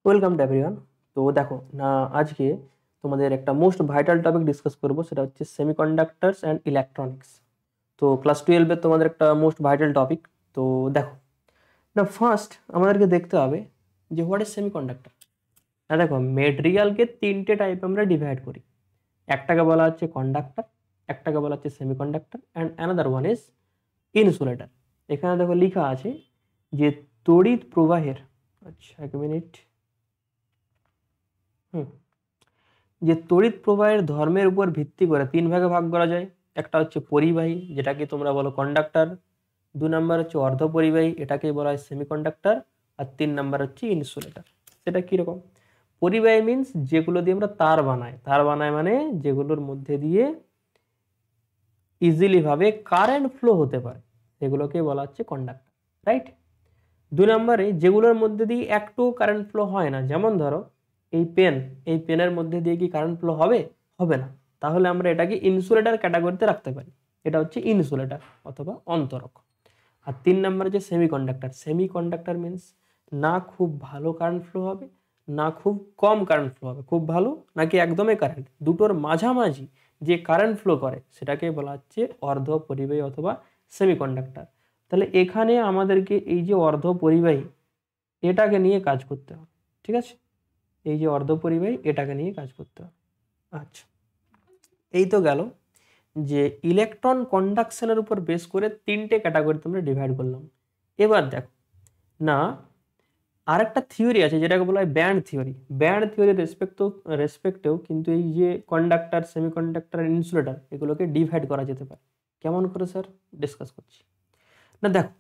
Welcome to everyone. তো দেখো না, আজকে তোমাদের একটা মোস্ট ভাইটাল টপিক ডিসকাস করব, সেটা হচ্ছে সেমিকন্ডাক্টরস অ্যান্ড ইলেকট্রনিক্স। তো ক্লাস 12-এর তোমাদের একটা মোস্ট ভাইটাল টপিক। তো দেখো না, ফার্স্ট আমাদেরকে দেখতে হবে যে হোয়াট ইজ সেমিকন্ডাক্টর। না দেখো, মেটেরিয়ালকে তিনটে টাইপে আমরা ডিভাইড করি। একটাকে বলা হচ্ছে কন্ডাক্টর, একটাকে বলা হচ্ছে semiconductor, and another one is insulator. এখানে দেখো লেখা আছে যে তড়িৎ প্রবাহের, আচ্ছা এক মিনিট, যে তড়িৎ প্রবাহের ধর্মের উপর ভিত্তি করে তিন ভাগে ভাগ করা যায়। একটা হচ্ছে পরিবাহী, যেটাকে তোমরা বলো কন্ডাক্টর। 2 নাম্বার হচ্ছে অর্ধপরিবাহী, এটাকেই বলা হয় সেমিকন্ডাক্টর। আর 3 নাম্বার হচ্ছে ইনসুলেটর। সেটা কীরকম? পরিবাহী মিন্স যেগুলো দিয়ে আমরা তার বানাই মানে যেগুলোর মধ্যে দিয়ে ইজিলি ভাবে কারেন্ট ফ্লো হতে পারে, সেগুলোকে বলা হচ্ছে কন্ডাক্টর, রাইট? 2 নাম্বারে যেগুলোর মধ্যে দিয়ে একটু কারেন্ট ফ্লো হয় না, যেমন ধরো এই পেনের মধ্যে দিয়ে কি কারেন্ট ফ্লো হবে? হবে না। তাহলে আমরা এটাকে ইনসুলেটর ক্যাটাগরিতে রাখতে পারি, এটা হচ্ছে ইনসুলেটর অথবা অন্তরক। আর 3 নাম্বার হচ্ছে সেমিকন্ডাক্টর মিন্স না খুব ভালো কারেন্ট ফ্লো হবে, না খুব কম কারেন্ট ফ্লো হবে, খুব ভালো নাকি একদমই কারেন্ট, দুটোর মাঝামাঝি যে কারেন্ট ফ্লো করে সেটাকে বলা হচ্ছে অর্ধ পরিবাহী অথবা সেমিকন্ডাক্টর। তাহলে এখানে আমাদেরকে এই যে অর্ধ পরিবাহী এটাকে নিয়ে কাজ করতে হবে, ঠিক আছে? এই যে অর্ধপরিবাহী এটাকে নিয়ে কাজ করতে হবে। আচ্ছা, এই তো গেল যে ইলেকট্রন কন্ডাকশনের উপর বেস করে তিনটে ক্যাটাগরিতে আমরা ডিভাইড করলাম। এবার দেখো না, আরেকটা থিওরি আছে যেটাকে বলা হয় ব্যান্ড থিওরি। ব্যান্ড থিওরির রেসপেক্টেও কিন্তু এই যে কন্ডাক্টর, সেমিকন্ডাক্টর, ইনসুলেটর এগুলোকে ডিভাইড করা যেতে পারে। কেমন করে স্যার? ডিসকাস করছি না। দেখো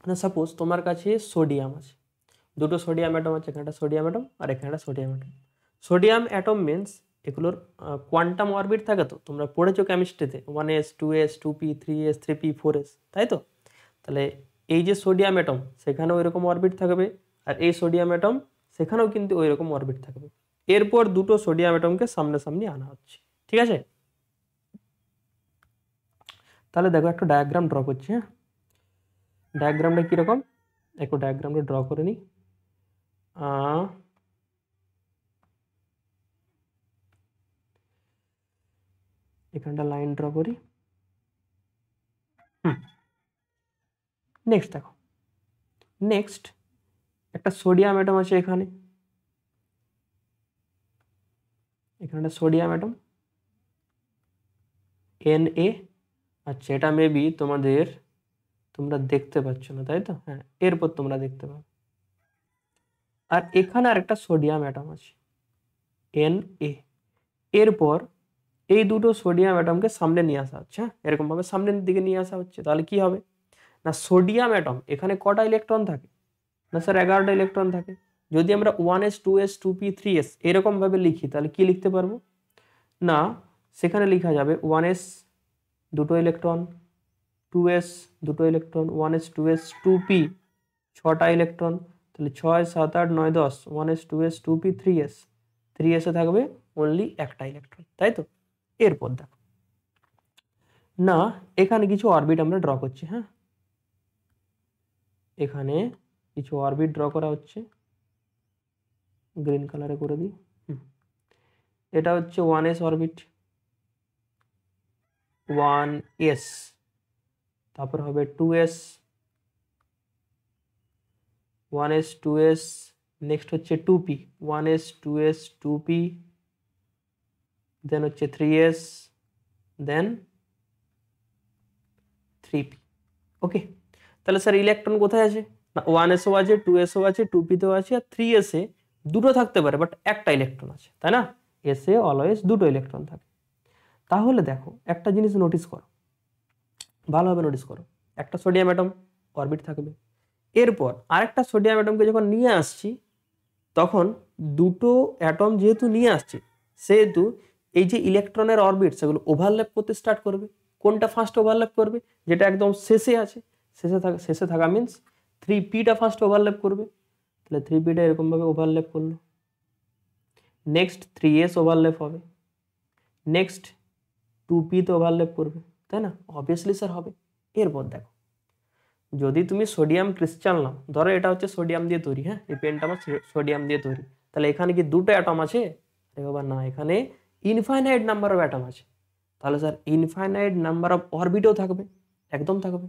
না, সাপোজ তোমার কাছে সোডিয়াম আছে, দুটো সোডিয়াম অ্যাটম আছে, এখানে একটা সোডিয়াম অ্যাটম আর এখানে একটা sodium atom. Sodium atom means এগুলোর কোয়ান্টাম অরবিট থাকে, তো তোমরা পড়েছো কেমিস্ট্রিতে 1s 2s 2p 3s 3p 4s, তাই তো? তাহলে এই যে সোডিয়াম অ্যাটম সেখানেও ওইরকম অরবিট থাকবে, আর এই সোডিয়াম অ্যাটম সেখানেও কিন্তু ওই রকম অরবিট থাকবে। এরপর দুটো সোডিয়াম অ্যাটমকে সামনাসামনি আনা হচ্ছে, ঠিক আছে? তাহলে দেখো একটা ডায়াগ্রাম ড্র করছি। হ্যাঁ, ডায়াগ্রামটা কীরকম, একটু ডায়াগ্রামটা ড্র করে নিই। এখানটা লাইন ড্র করি। নেক্সট দেখো, নেক্সট একটা সোডিয়াম অ্যাটম আছে এখানে, এখানটা সোডিয়াম অ্যাটম Na। আচ্ছা, এটা মেবি তোমরা দেখতে পাচ্ছ না, তাই তো? হ্যাঁ, এরপর তোমরা দেখতে পাবে। আর এখানে আরেকটা সোডিয়াম অ্যাটম আছে Na। এরপর এই দুটো সোডিয়াম অ্যাটমকে সামনে নিয়ে আসা হচ্ছে। হ্যাঁ, এরকম ভাবে সামনের দিকে নিয়ে আসা হচ্ছে। তাহলে কি হবে না, সোডিয়াম অ্যাটম এখানে কটা ইলেকট্রন থাকে? না স্যার, 11টা ইলেকট্রন থাকে। যদি আমরা 1s 2s 2p 3s এরকম ভাবে লিখি তাহলে কি লিখতে পারবো না, সেখানে লেখা যাবে 1s দুটো ইলেকট্রন, 2s দুটো ইলেকট্রন, 1s 2s 2p 6টা ইলেকট্রন। তাহলে 6 7 8 9 10, 1s 2s 2p 3s, 3s এ থাকবে অনলি একটা ইলেকট্রন, তাই তো? এরপর দেখো না, এখানে কিছু অরবিট আমরা ড্র করছি। হ্যাঁ, এখানে কিছু অরবিট ড্র করা হচ্ছে, গ্রিন কালারে করে দিই। এটা হচ্ছে 1s অরবিট, 1s, তারপর হবে 2s, 1s 2s, নেক্সট হচ্ছে 2p, 1s 2s 2p, দেন হচ্ছে 3s, দেন 3p। ওকে, তাহলে স্যার ইলেকট্রন কোথায় আছে না, 1sও আছে, 2sও আছে, 2pতেও আছে, আর 3s এ দুটো থাকতে পারে বাট একটা ইলেকট্রন আছে, তাই না? s এ অলওয়েজ দুটো ইলেকট্রন থাকে। তাহলে দেখো একটা জিনিস নোটিস করো, ভালোভাবে নোটিস করো, একটা সোডিয়াম অ্যাটম অরবিট থাকবে, এরপর আরেকটা সোডিয়াম অ্যাটমকে যখন নিয়ে আসছি তখন দুটো অ্যাটম যেহেতু নিয়ে আসছি সেহেতু এই যে ইলেকট্রনের অরবিট সেগুলো ওভারল্যাপ করতে স্টার্ট করবে। কোনটা ফার্স্ট ওভারল্যাপ করবে? যেটা একদম শেষে আছে, শেষে থাকা মিন্স 3pটা ফার্স্ট ওভারল্যাপ করবে। তাহলে 3pটা এরকমভাবে ওভারল্যাপ করলো, নেক্সট 3s ওভারল্যাপ হবে, নেক্সট 2pতে ওভারল্যাপ করবে, তাই না? অবভিয়াসলি স্যার হবে। এরপর দেখো যদি তুমি সোডিয়াম ক্রিস্টাল নাও, ধরো এটা হচ্ছে সোডিয়াম দিয়ে তৈরি, হ্যাঁ এই পেনটা আমার সোডিয়াম দিয়ে তৈরি, তাহলে এখানে কি দুটো অ্যাটম আছে? এবার না, এখানে ইনফাইনাইট নাম্বার অফ অ্যাটম আছে। তাহলে স্যার ইনফাইনাইট নাম্বার অফ অরবিটও থাকবে, একদম থাকবে।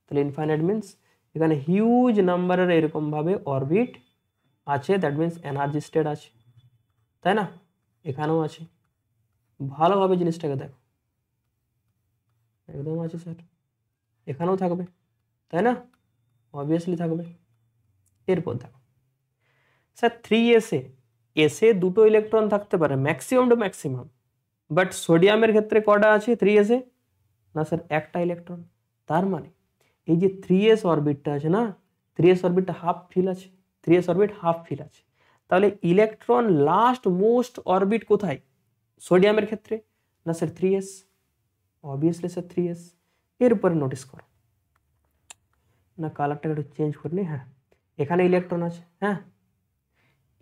তাহলে ইনফাইনাইট মিনস এখানে হিউজ নাম্বারের এরকমভাবে অরবিট আছে, দ্যাট মিনস এনার্জি স্টেট আছে, তাই না? এখানেও আছে, ভালোভাবে জিনিসটাকে দেখো, একদম আছে স্যার, এখানেও থাকবে, তাই না? অবভিয়াসলি থাকবে। এরপর দেখো স্যার 3s এসে দুটো ইলেকট্রন থাকতে পারে ম্যাক্সিমাম টু ম্যাক্সিমাম, বাট সোডিয়ামের ক্ষেত্রে কটা আছে 3s না স্যার একটা ইলেকট্রন। তার মানে এই যে 3s অরবিটটা আছে না, 3s অরবিটটা হাফ ফিল আছে, 3s অরবিট হাফ ফিল আছে। তাহলে ইলেকট্রন লাস্ট মোস্ট অরবিট কোথায় সোডিয়ামের ক্ষেত্রে? না sir 3s, obviously sir 3s। এরপরে নোটিস করো না, কালারটাকে একটু চেঞ্জ করে নি, হ্যাঁ এখানে ইলেকট্রন আছে, হ্যাঁ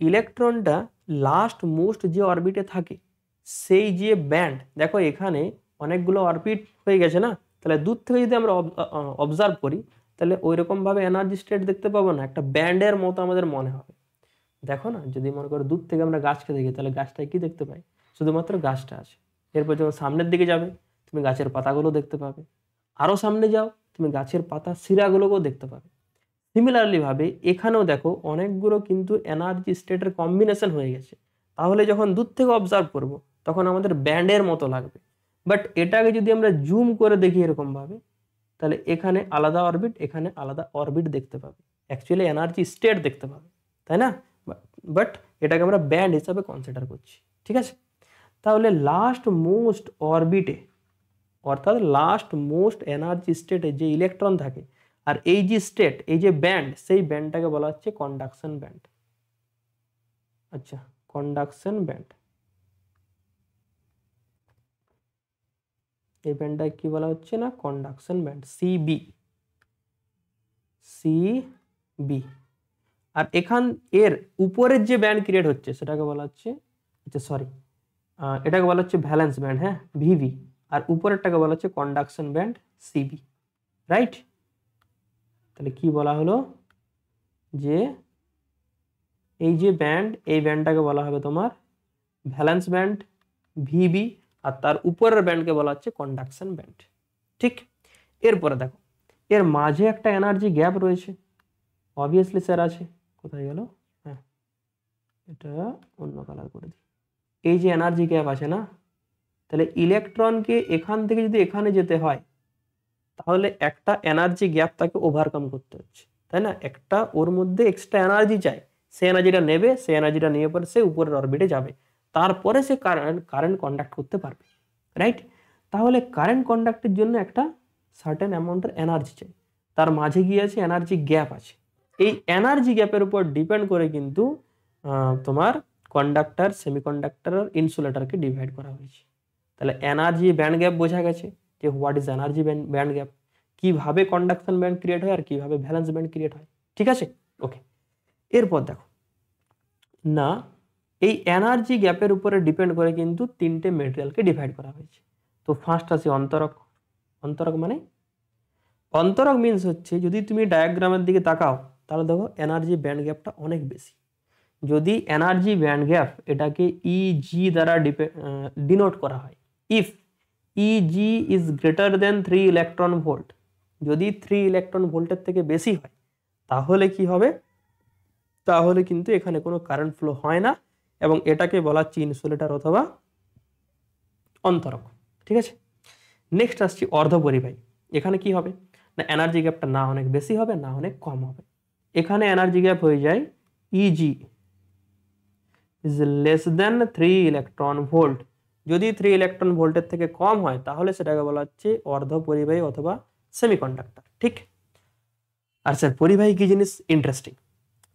ইলেকট্রনটা লাস্ট মোস্ট যে অরবিটে থাকে সেই যে ব্যান্ড, দেখো এখানে অনেকগুলো অরবিট হয়ে গেছে না, তাহলে দূর থেকে যদি আমরা অবজার্ভ করি তাহলে ওই রকমভাবে এনার্জি স্টেট দেখতে পাবো না, একটা ব্যান্ডের মতো আমাদের মনে হবে। দেখো না, যদি মনে করো দূর থেকে আমরা গাছকে দেখি তাহলে গাছটায় কি দেখতে পাই? শুধুমাত্র গাছটা আছে। এরপর যখন সামনের দিকে যাবে তুমি গাছের পাতাগুলো দেখতে পাবে, আরও সামনে যাও তুমি গাছের পাতা শিরাগুলোকেও দেখতে পাবে। সিমিলারলি ভাবে এখানেও দেখো অনেকগুলো কিন্তু এনার্জি স্টেটের কম্বিনেশন হয়ে গেছে, তাহলে যখন দূর থেকে অবজার্ভ করব তখন আমাদের ব্যান্ডের মতো লাগবে। বাট এটাকে যদি আমরা জুম করে দেখি এরকম ভাবে, তাহলে এখানে আলাদা অরবিট, এখানে আলাদা অরবিট দেখতে পাবে, অ্যাকচুয়ালি এনার্জি স্টেট দেখতে পাবে, তাই না? বাট এটাকে আমরা ব্যান্ড হিসাবে কনসিডার করছি, ঠিক আছে? তাহলে লাস্ট মোস্ট অরবিটে অর্থাৎ লাস্ট মোস্ট এনার্জি স্টেটে যে ইলেকট্রন থাকে আর এই যে স্টেট, এই যে ব্যান্ড, সেই ব্যান্ডটাকে বলা হচ্ছে কন্ডাকশন ব্যান্ড। আচ্ছা, কন্ডাকশন ব্যান্ড, এই ব্যান্ডটাকে কি বলা হচ্ছে না কন্ডাকশন ব্যান্ড, সিবি, সিবি। আর এখান এর উপরের যে ব্যান্ড ক্রিয়েট হচ্ছে সেটাকে বলা হচ্ছে, আচ্ছা সরি, এটাকে বলা হচ্ছে ভ্যালেন্স ব্যান্ড, হ্যাঁ ভিভি, আর উপরেরটাকে বলা হচ্ছে কন্ডাকশন ব্যান্ড সিবি, রাইট? তাহলে কি বলা হলো যে এই যে ব্যান্ড, এই ব্যান্ডটাকে বলা হবে তোমার ভ্যালেন্স ব্যান্ড ভিবি, আর তার উপরের ব্যান্ডকে বলা হচ্ছে কন্ডাকশন ব্যান্ড, ঠিক? এরপরে দেখো এর মাঝে একটা এনার্জি গ্যাপ রয়েছে, অবভিয়াসলি স্যার আছে, কোথায় গেল, হ্যাঁ এটা অন্য কালার করে দিই। এই যে এনার্জি গ্যাপ আছে না, তাহলে ইলেকট্রনকে এখান থেকে যদি এখানে যেতে হয় তাহলে একটা এনার্জি গ্যাপ তাকে ওভারকাম করতে হচ্ছে, তাই না? একটা ওর মধ্যে এক্সট্রা এনার্জি চাই, সে এনার্জিটা নেবে, সে এনার্জিটা নিয়ে পরে সে উপরের অরবিটে যাবে, তারপরে সে কারেন্ট কন্ডাক্ট করতে পারবে, রাইট? তাহলে কারেন্ট কন্ডাক্টের জন্য একটা সার্টেন অ্যামাউন্টের এনার্জি চাই, তার মাঝে গিয়ে আছে এনার্জি গ্যাপ আছে, এই এনার্জি গ্যাপের উপর ডিপেন্ড করে কিন্তু তোমার কন্ডাক্টর, সেমিকন্ডাক্টর আর ইনসুলেটরকে ডিভাইড করা হয়েছে। তাহলে এনার্জি ব্যান্ড গ্যাপ বোঝা গেছে যে what is energy band gap, কিভাবে কন্ডাকশন ব্যান্ড ক্রিয়েট হয় আর কিভাবে ভ্যালেন্স ব্যান্ড ক্রিয়েট হয়, ঠিক আছে? ওকে, এরপর দেখো না, এই এনার্জি গ্যাপের উপরে ডিপেন্ড করে কিন্তু তিনটে মেটেরিয়ালকে ডিভাইড করা হয়েছে। তো ফার্স্ট আছে অন্তরক। অন্তরক মানে, অন্তরক মিনস হচ্ছে যদি তুমি ডায়াগ্রামের দিকে তাকাও তাহলে দেখো এনার্জি ব্যান্ড গ্যাপটা অনেক বেশি। যদি এনার্জি ব্যান্ড গ্যাপ এটাকে ইজি দ্বারা ডিনোট করা হয়, if easy is greater than 3 electron volt, যদি 3 ইলেকট্রন ভোল্টের থেকে বেশি হয় তাহলে কি হবে, তাহলে কিন্তু এখানে কোনো কারেন্ট ফ্লো হয় না, এবং এটাকে বলা হচ্ছে ইনসুলেটর অথবা অন্তরক, ঠিক আছে? নেক্সট আসছি অর্ধপরিবাহী। এখানে কি হবে না, এনার্জি গ্যাপটা না অনেক বেশি হবে না অনেক কম হবে, এখানে এনার্জি গ্যাপ হয়ে যায় easy is less than 3 electron volt. যদি 3 ইলেকট্রন ভোল্টের থেকে কম হয় তাহলে সেটাকে বলা হচ্ছে অর্ধপরিবাহী অথবা সেমিকন্ডাক্টর, ঠিক? আর স্যার পরিবাহী কি জিনিস, ইন্টারেস্টিং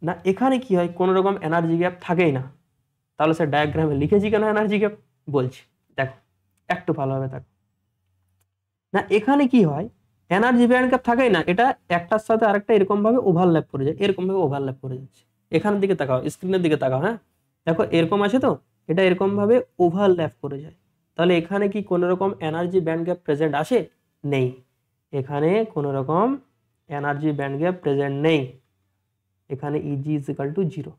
না, এখানে কি হয় কোনো রকম এনার্জি গ্যাপ থাকেই না, তাহলে স্যার ডায়াগ্রামে লিখেছি কেন এনার্জি গ্যাপ, বলছি দেখো একটু ভালোভাবে দেখো না, এখানে কি হয় এনার্জি ব্যান্ড গ্যাপ থাকেই না, এটা একটার সাথে আরেকটা এরকম ভাবে ওভারল্যাপ করে যায়, এরকম ভাবে ওভারল্যাপ করে যাচ্ছে। এখানের দিকে তাকাও, স্ক্রিনের দিকে তাকাও, হ্যাঁ দেখো এরকম আছে তো, এটা এরকম ভাবে ওভারল্যাপ করে যায়, তাহলে এখানে কি কোনো রকম এনার্জি ব্যান্ড গ্যাপ প্রেজেন্ট আসে, নেই, এখানে কোনো রকম এনার্জি ব্যান্ড গ্যাপ প্রেজেন্ট নেই, এখানে ইজি ইজ ইকাল টু 0।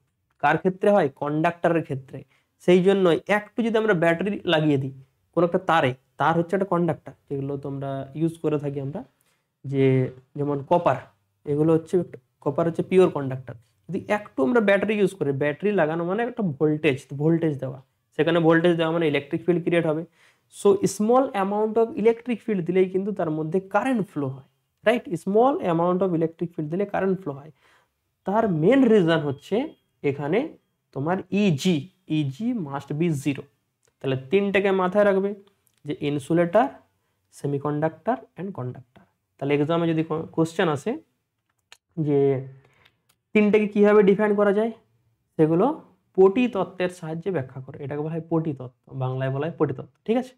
কার ক্ষেত্রে হয়? কন্ডাক্টরের ক্ষেত্রে। সেই জন্যই একটু যদি আমরা ব্যাটারি লাগিয়ে দিই কোনো একটা তারে, তার হচ্ছে একটা কন্ডাক্টর, যেগুলো তোমরা ইউজ করে থাকি আমরা, যে যেমন কপার, এগুলো হচ্ছে, কপার হচ্ছে পিওর কন্ডাক্টর। যদি একটু আমরা ব্যাটারি ইউজ করি, ব্যাটারি লাগানো মানে একটা ভোল্টেজ দেওয়া, সেখানে ভোল্টেজ দেওয়া মানে ইলেকট্রিক ফিল্ড ক্রিয়েট হবে। So small amount of electric field দিলেই কিন্তু তার মধ্যে কারেন্ট ফ্লো হয়, right? Small amount of electric field দিলে কারেন্ট ফ্লো হয়। তার মেন রিজন হচ্ছে এখানে তোমার ইজি মাস্ট বি 0। তাহলে তিনটাকে মাথায় রাখবে, যে ইনসুলেটর, সেমিকন্ডাক্টর অ্যান্ড কন্ডাক্টর। তাহলে এক্সামে যদি কোশ্চেন আসে যে তিনটাকে কিভাবে ডিফাইন করা যায়, সেগুলো পটি তত্ত্বের সাহায্যে ব্যাখ্যা করে। এটাকে বলা হয় পটি তত্ত্ব, বাংলায় বলা হয় পটি তত্ত্ব, ঠিক আছে?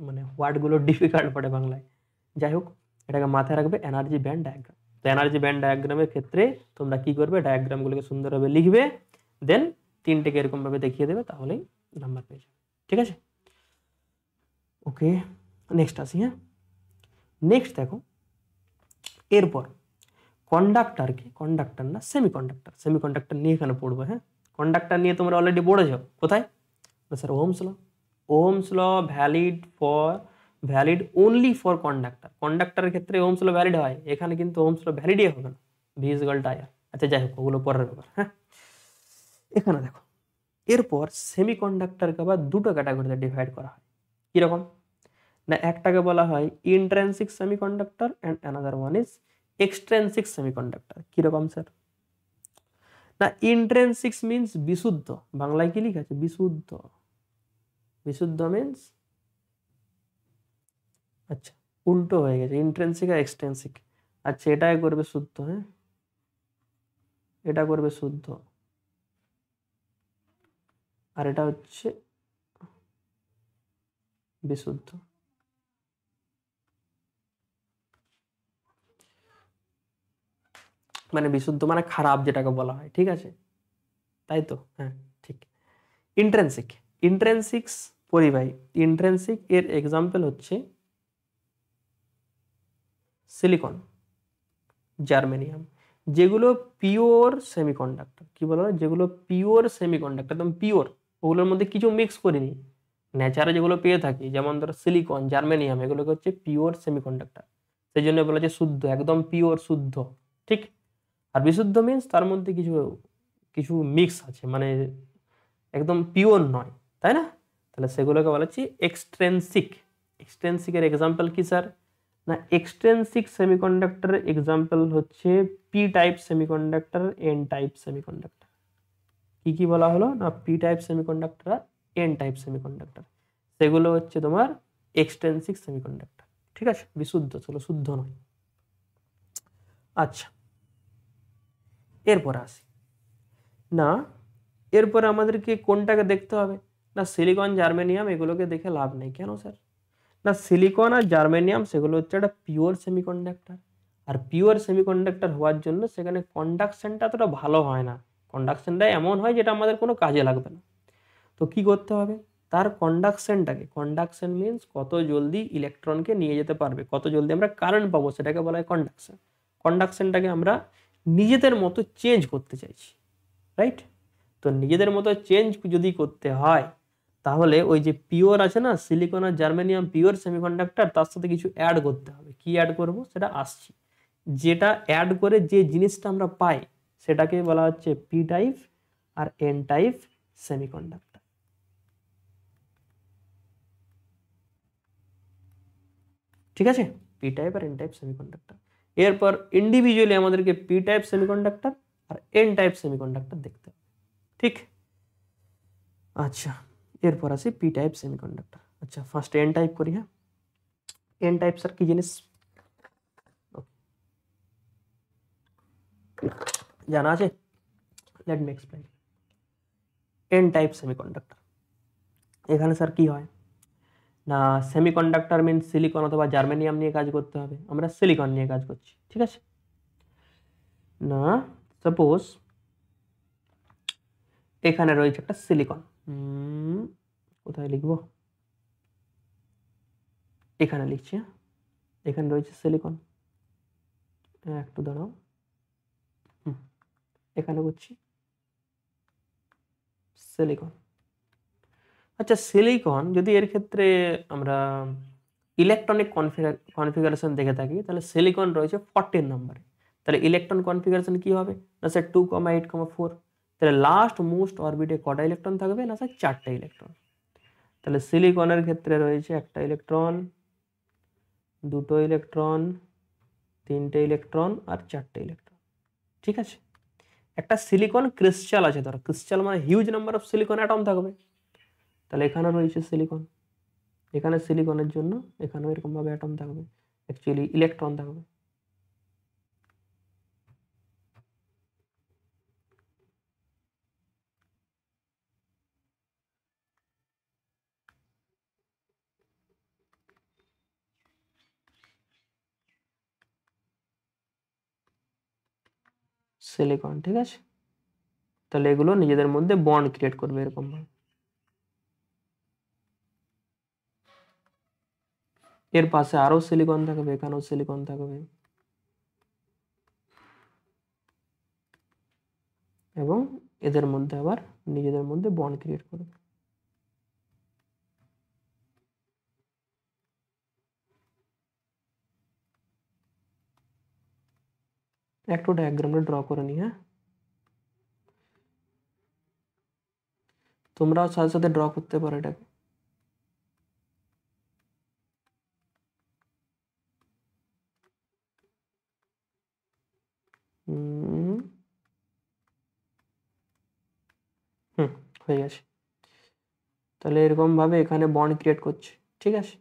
মানে ওয়ার্ডগুলো ডিফিকাল্ট পড়ে বাংলায়। যাই হোক, এটাকে মাথায় রাখবে এনার্জি ব্যান্ড ডায়াগ্রাম। তো এনার্জি ব্যান্ড ডায়াগ্রামের ক্ষেত্রে তোমরা কি করবে, ডায়াগ্রামগুলোকে সুন্দরভাবে লিখবে, দেন তিনটেকে এরকমভাবে দেখিয়ে দেবে, তাহলেই নাম্বার পেয়ে যাবে, ঠিক আছে? ওকে, নেক্সট আসি। হ্যাঁ, নেক্সট দেখো, এরপর কন্ডাক্টর না সেমিকন্ডাক্টর নিয়ে এখানে পড়বো। হ্যাঁ, কন্ডাক্টর নিয়ে তোমরা অলরেডি পড়েছো কোথায়? Sir Ohm's law valid only for কন্ডাক্টরের ক্ষেত্রে ওহমস ল ভ্যালিড হয়, এখানে কিন্তু ওহমস ল ভ্যালিডই হবে না, V is equal to I R. আচ্ছা, যাই হোক, ওগুলো পরের ব্যাপার। হ্যাঁ, এখানে দেখো, এরপর সেমিকন্ডাক্টরকে আবার দুটো ক্যাটাগরিতে ডিভাইড করা হয়। কিরকম না, একটাকে বলা হয় intrinsic semiconductor and another one is extrinsic semiconductor. কিরকম স্যার? না, ইন্ট্রিনসিক মিন্স বিশুদ্ধ, বাংলায় কি লিখা আছে? বিশুদ্ধ। বিশুদ্ধ মিন্স, আচ্ছা উল্টো হয়ে গেছে, ইন্ট্রিনসিক আর এক্সট্রিনসিক। আচ্ছা, এটাই করবে শুদ্ধ। হ্যাঁ, এটা করবে শুদ্ধ, আর এটা হচ্ছে বিশুদ্ধ। মানে বিশুদ্ধ মানে খারাপ, যেটাকে বলা হয়, ঠিক আছে? তাই তো? হ্যাঁ, ঠিক। ইন্ট্রিনসিক, ইন্ট্রিনসিক্স পরিবাহী। ইন্ট্রিনসিক এর এক্সাম্পল হচ্ছে সিলিকন, জার্মেনিয়াম, যেগুলো পিওর সেমিকন্ডাক্টর। কি বলা হয়? যেগুলো পিওর সেমিকন্ডাক্টর, একদম পিওর, ওগুলোর মধ্যে কিছু মিক্স করিনি, ন্যাচারে যেগুলো পেয়ে থাকি, যেমন ধরো সিলিকন, জার্মেনিয়াম, এগুলোকে হচ্ছে পিওর সেমিকন্ডাক্টর। সেই জন্য বলা হচ্ছে শুদ্ধ, একদম পিওর শুদ্ধ, ঠিক? আর বিশুদ্ধ মিন্স তার মধ্যে কিছু কিছু মিক্স আছে, মানে একদম পিওর নয়, তাই না? তাহলে সেগুলোকে বলা হচ্ছে এক্সট্রিনসিক। এক্সট্রিনসিকের এক্সাম্পল কি স্যার? না, এক্সট্রিনসিক সেমিকন্ডাক্টরের এক্সাম্পল হচ্ছে P type semiconductor, N type semiconductor. কি কি বলা হলো? না, পি টাইপ সেমিকন্ডাক্টর আর এন টাইপ সেমিকন্ডাক্টর, সেগুলো হচ্ছে তোমার এক্সট্রিনসিক সেমিকন্ডাক্টর, ঠিক আছে? বিশুদ্ধ, চলো শুদ্ধ নয়। আচ্ছা, এরপর আসি, না এরপরে আমাদেরকে কোনটাকে দেখতে হবে? না, সিলিকন, জার্মেনিয়াম, এগুলোকে দেখে লাভ নেই। কেন স্যার? না, সিলিকন আর জার্মেনিয়াম সেগুলো হচ্ছে একটা পিওর সেমিকন্ডাক্টর, আর পিওর সেমিকন্ডাক্টর হওয়ার জন্য সেখানে কন্ডাকশনটা এতটা ভালো হয় না। কন্ডাকশনটা এমন হয় যেটা আমাদের কোনো কাজে লাগবে না। তো কি করতে হবে? তার কন্ডাকশনটাকে, কন্ডাকশন মিন্স কত জলদি ইলেকট্রনকে নিয়ে যেতে পারবে, কত জলদি আমরা কারেন্ট পাবো, সেটাকে বলা হয় কন্ডাকশন। কন্ডাকশনটাকে আমরা নিজেদের মতো চেঞ্জ করতে চাইছি, রাইট? তো নিজেদের মতো চেঞ্জ যদি করতে হয়, তাহলে ওই যে পিওর আছে না, সিলিকন আর জার্মেনিয়াম পিওর সেমিকন্ডাক্টর, তার সাথে কিছু অ্যাড করতে হবে। কি অ্যাড করব সেটা আসছি। যেটা অ্যাড করে যে জিনিসটা আমরা পাই, সেটাকে বলা হচ্ছে পি টাইপ আর এন টাইপ সেমিকন্ডাক্টর, ঠিক আছে? পি টাইপ আর এন টাইপ সেমিকন্ডাক্টর। এরপর ইন্ডিভিজুয়ালি আমাদেরকে পি টাইপ সেমিকন্ডাক্টর আর এন টাইপ সেমিকন্ডাক্টর দেখতে হবে, ঠিক? আচ্ছা, এরপর আসি পি টাইপ সেমিকন্ডাক্টর। আচ্ছা, ফার্স্ট এন টাইপ করি। হ্যাঁ, এন টাইপ স্যার কি জিনিস জানা আছে? Let me explain. N type semiconductor, এখানে স্যার কি হয় না, সেমিকন্ডাক্টর মিন্স সিলিকন অথবা জার্মেনিয়াম নিয়ে কাজ করতে হবে, আমরা সিলিকন নিয়ে কাজ করছি, ঠিক আছে? না, সাপোজ এখানে রয়েছে একটা সিলিকন, কোথায় লিখবো? এখানে লিখছি। এখানে রয়েছে সিলিকন, একটু দাঁড়াও, এখানে করছি সিলিকন। আচ্ছা সিলিকন যদি এর ক্ষেত্রে আমরা ইলেকট্রনিক কনফিগারেশন দেখে থাকি, তাহলে সিলিকন রয়েছে 14 নম্বরে। তাহলে ইলেকট্রন কনফিগারেশন কি হবে না স্যার 2,8,4। তাহলে লাস্ট মোস্ট অরবিটে কটা ইলেকট্রন থাকবে না স্যার 4টে ইলেকট্রন। তাহলে সিলিকনের ক্ষেত্রে রয়েছে একটা ইলেকট্রন, দুটো ইলেকট্রন, তিনটে ইলেকট্রন আর 4টে ইলেকট্রন। ঠিক আছে, একটা সিলিকন ক্রিস্টাল আছে, ধরো ক্রিস্টাল মানে huge number of silicon atom থাকবে। তাহলে এখানে রয়েছে সিলিকন, এখানে সিলিকনের জন্য এখানেও এরকম ভাবে অ্যাটম থাকবে, অ্যাকচুয়ালি ইলেকট্রন থাকবে। সিলিকন, ঠিক আছে। তাহলে এগুলো নিজেদের মধ্যে বন্ড ক্রিয়েট করবে এরকম ভাবে। এর পাশে আরো সিলিকন থাকবে, এখানেও সিলিকন থাকবে, এবং এদের মধ্যে আবার নিজেদের মধ্যে বন্ড ক্রিয়েট করবে। একটু ডায়াগ্রামটা ড্র করে নি। হ্যাঁ, তোমরাও সাথে সাথে ড্র করতে পারো এটাকে। হুম, হয়ে গেছে। তাহলে এরকম ভাবে এখানে বন্ড ক্রিয়েট করছে, ঠিক আছে।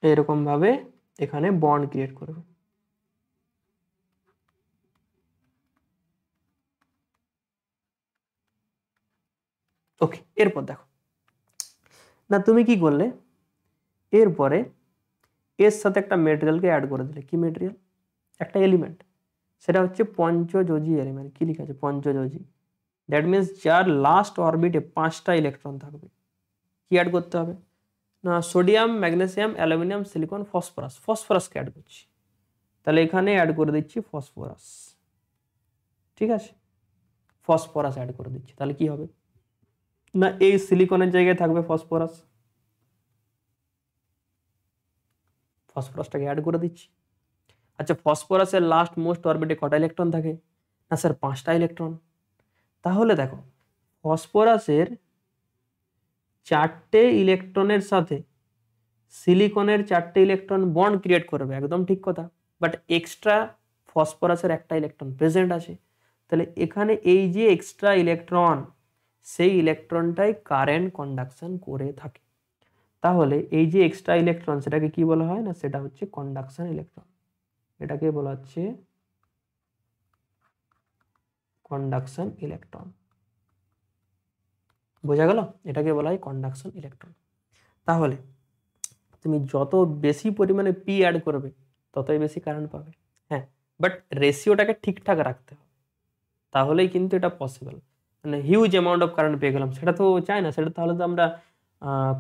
এরকম ভাবে এখানে বন্ড ক্রিয়েট করবে। ওকে, এরপর দেখো না তুমি কি করলে, এরপরে এর সাথে একটা মেটেরিয়ালকে অ্যাড করে দিলে। কি মেটেরিয়াল? একটা এলিমেন্ট, সেটা হচ্ছে পঞ্চযোজী এলিমেন্ট। কি লিখা আছে? পঞ্চযোজী। দ্যাট মিনস যার লাস্ট অরবিটে 5টা ইলেকট্রন থাকবে। কি অ্যাড করতে হবে না sodium, magnesium, aluminium, silicon, phosphorus. ফসফরাসকে অ্যাড করছি, তাহলে এখানে অ্যাড করে দিচ্ছি ফসফরাস। ঠিক আছে, ফসফরাস অ্যাড করে দিচ্ছি, তাহলে কি হবে না এই সিলিকনের জায়গায় থাকবে ফসফরাস। ফসফরাসটাকে অ্যাড করে দিচ্ছি। আচ্ছা ফসফরাসের লাস্ট মোস্ট অরবিটে কটা ইলেকট্রন থাকে না স্যার 5টা ইলেকট্রন। তাহলে দেখো ফসফরাসের 4টে ইলেকট্রনের সাথে সিলিকনের 4টে ইলেকট্রন বন্ড ক্রিয়েট করবে, একদম ঠিক কথা। বাট এক্সট্রা ফসফরাসের একটা ইলেকট্রন প্রেজেন্ট আছে, তাহলে এখানে এই যে এক্সট্রা ইলেকট্রন, সেই ইলেকট্রনটাই কারেন্ট কন্ডাকশন করে থাকে। তাহলে এই যে এক্সট্রা ইলেকট্রন সেটাকে কি বলা হয় না সেটা হচ্ছে কন্ডাকশন ইলেকট্রন। এটাকে বলা হচ্ছে কন্ডাকশন ইলেকট্রন। বোঝা গেল? এটাকে বলা হয় কন্ডাকশন ইলেকট্রন। তাহলে তুমি যত বেশি পরিমাণে পি অ্যাড করবে ততই বেশি কারেন্ট পাবে। হ্যাঁ, বাট রেশিওটাকে ঠিকঠাক রাখতে হবে, তাহলেই কিন্তু এটা পসিবল। মানে হিউজ অ্যামাউন্ট অফ কারেন্ট পেয়ে গেলাম সেটা তো চাই না, সেটা তাহলে তো আমরা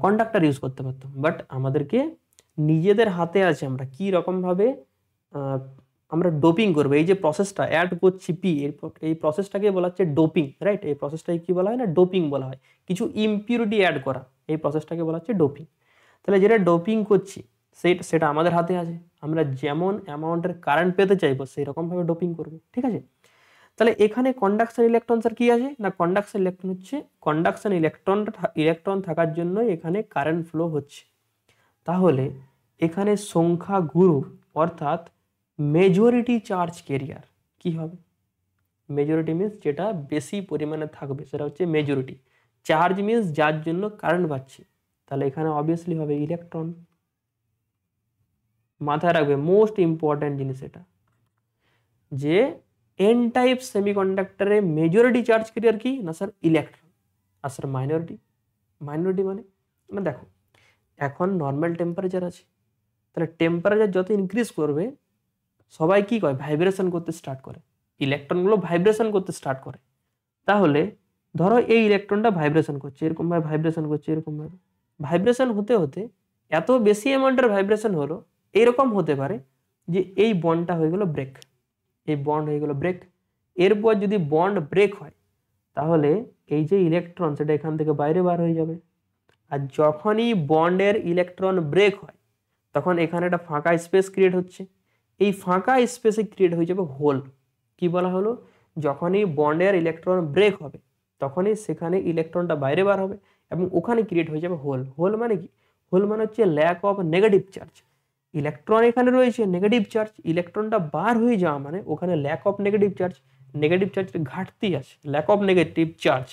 কন্ডাক্টর ইউজ করতে পারতাম। বাট আমাদেরকে নিজেদের হাতে আছে আমরা কি রকমভাবে আমরা ডোপিং করবো। এই যে প্রসেসটা অ্যাড করছি পি, এই প্রসেসটাকে বলা হচ্ছে ডোপিং, রাইট? এই প্রসেসটাকে কি বলা হয় না ডোপিং বলা হয়। কিছু ইমপিউরিটি অ্যাড করা, এই প্রসেসটাকে বলা হচ্ছে ডোপিং। তাহলে যেটা ডোপিং করছি সেটা আমাদের হাতে আছে, আমরা যেমন অ্যামাউন্টের কারেন্ট পেতে চাইবো সেই রকমভাবে ডোপিং করবো। ঠিক আছে, তাহলে এখানে কন্ডাকশন ইলেকট্রন স্যার কি আছে না কন্ডাকশন ইলেকট্রন হচ্ছে কন্ডাকশন ইলেকট্রন থাকার জন্য এখানে কারেন্ট ফ্লো হচ্ছে। তাহলে এখানে সংখ্যা গুরু অর্থাৎ মেজরিটি চার্জ ক্যারিয়ার কি হবে? মেজরিটি মিন্স যেটা বেশি পরিমাণে থাকবে সেটা হচ্ছে মেজরিটি। চার্জ মিন্স যার জন্য কারেন্ট পাচ্ছি, তাহলে এখানে অবভিয়াসলি হবে ইলেকট্রন। মাথায় রাখবে মোস্ট ইম্পর্ট্যান্ট জিনিস এটা, যে এন টাইপ সেমিকন্ডাক্টরে মেজরিটি চার্জ ক্যারিয়ার কি না স্যার ইলেকট্রন। আর স্যার মাইনরিটি, মাইনরিটি মানে দেখো এখন নর্মাল টেম্পারেচার আছে, তাহলে টেম্পারেচার যত ইনক্রিজ করবে সবাই কি করে ভাইব্রেশন করতে স্টার্ট করে। ইলেকট্রনগুলো ভাইব্রেশন করতে স্টার্ট করে। তাহলে ধরো এই ইলেকট্রনটা ভাইব্রেশন করছে, এরকম ভাবে ভাইব্রেশন করছে, এরকম ভাবে ভাইব্রেশন হতে হতে এত বেশি অ্যামাউন্টের ভাইব্রেশন হলো, এরকম হতে পারে যে এই বন্ডটা হয়ে গেল ব্রেক, এই বন্ড হয়ে গেল ব্রেক। এরপর যদি বন্ড ব্রেক হয় তাহলে এই যে ইলেকট্রন সেটা এখান থেকে বাইরে বার হয়ে যাবে। আর যখনই বন্ডের ইলেকট্রন ব্রেক হয় তখন এখানে একটা ফাঁকা স্পেস ক্রিয়েট হচ্ছে, এই ফাঁকা স্পেসে ক্রিয়েট হয়ে যাবে হোল। কি বলা হলো, যখনই বন্ডের ইলেকট্রন ব্রেক হবে তখনই সেখানে ইলেকট্রনটা বাইরে বার হবে এবং ওখানে ক্রিয়েট হয়ে যাবে হোল। হোল মানে কি, হোল মানে হচ্ছে lack of negative charge. Electron এখানে রয়েছে, নেগেটিভ চার্জ, ইলেকট্রনটা বার হয়ে যাওয়া মানে ওখানে lack of negative charge, negative চার্জের ঘাটতি আছে, ল্যাক অফ নেগেটিভ চার্জ।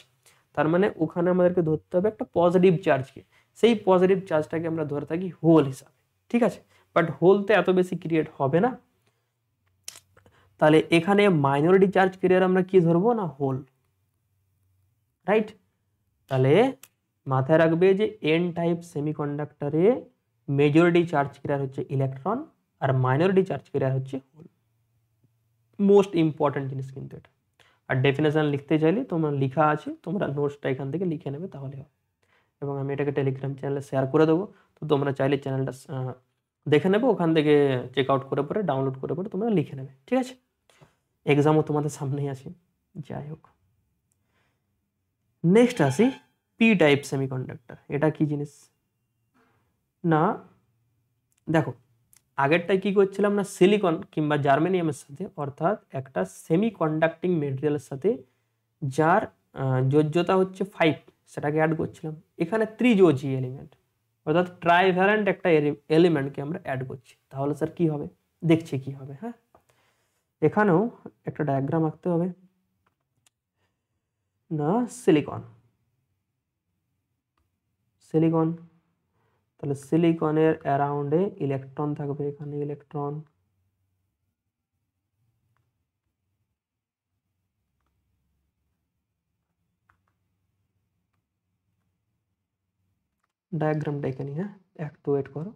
তার মানে ওখানে আমাদেরকে ধরতে হবে একটা পজিটিভ চার্জকে, সেই পজিটিভ চার্জটাকে আমরা ধরে থাকি হোল হিসাবে। ঠিক আছে, বাট হোল তো এত বেশি ক্রিয়েট হবে না, তাহলে এখানে মাইনরিটি চার্জ ক্যারিয়ার আমরা কি ধরবো না হোল, রাইট। তাহলে মাথায় রাখবে যে এন টাইপ সেমিকন্ডাক্টরে মেজরিটি চার্জ ক্যারিয়ার হচ্ছে ইলেকট্রন আর মাইনরিটি চার্জ ক্যারিয়ার হচ্ছে হোল। মোস্ট ইম্পর্টেন্ট জিনিস কিন্তু এটা। আর ডেফিনেশন লিখতে চাইলে তোমরা লিখা আছে, তোমরা নোটসটা এখান থেকে লিখে নেবে তাহলে হবে। এবং আমি এটাকে টেলিগ্রাম চ্যানেলে শেয়ার করে দেবো, তো তোমরা চাইলে চ্যানেলটা দেখে নেবে, ওখান থেকে চেক আউট করে পরে ডাউনলোড করে পরে তোমরা লিখে নেবে। ঠিক আছে, এক্সামও তোমাদের সামনেই আছে। যাই হোক, নেক্সট আসি পি টাইপ সেমিকন্ডাক্টর। এটা কি জিনিস না, দেখো আগেরটাই কি করছিলাম না, সিলিকন কিংবা জার্মেনিয়ামের সাথে, অর্থাৎ একটা সেমি কন্ডাক্টিং মেটেরিয়ালের সাথে যার যোজ্যতা হচ্ছে 5 সেটাকে অ্যাড করছিলাম। এখানে ত্রিযোজী এলিমেন্ট অর্থাৎ ট্রাইভ্যালেন্ট একটা এলিমেন্টকে আমরা অ্যাড করছি, তাহলে স্যার কি হবে, দেখছি কি হবে। হ্যাঁ, এখানেও একটা ডায়াগ্রাম আঁকতে হবে না। সিলিকন, সিলিকন, তাহলে সিলিকনের অ্যারাউন্ডে ইলেকট্রন থাকবে, এখানে ইলেকট্রন, ডায়াগ্রামটা এখানে। হ্যাঁ, একটু ওয়েট করো।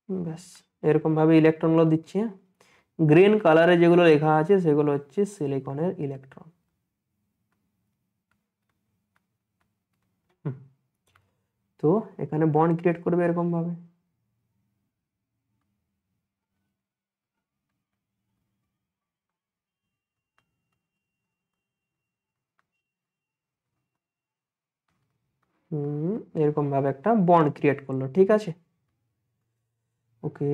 ব্যাস এরকম ভাবে ইলেকট্রনগুলো দিচ্ছি। গ্রিন কালারে যেগুলো লেখা আছে সেগুলো হচ্ছে সিলিকনের ইলেকট্রন। তো এখানে বন্ড ক্রিয়েট করবে এরকম ভাবে, এরকম ভাবে একটা বন্ড ক্রিয়েট করলো। ঠিক আছে, ওকে,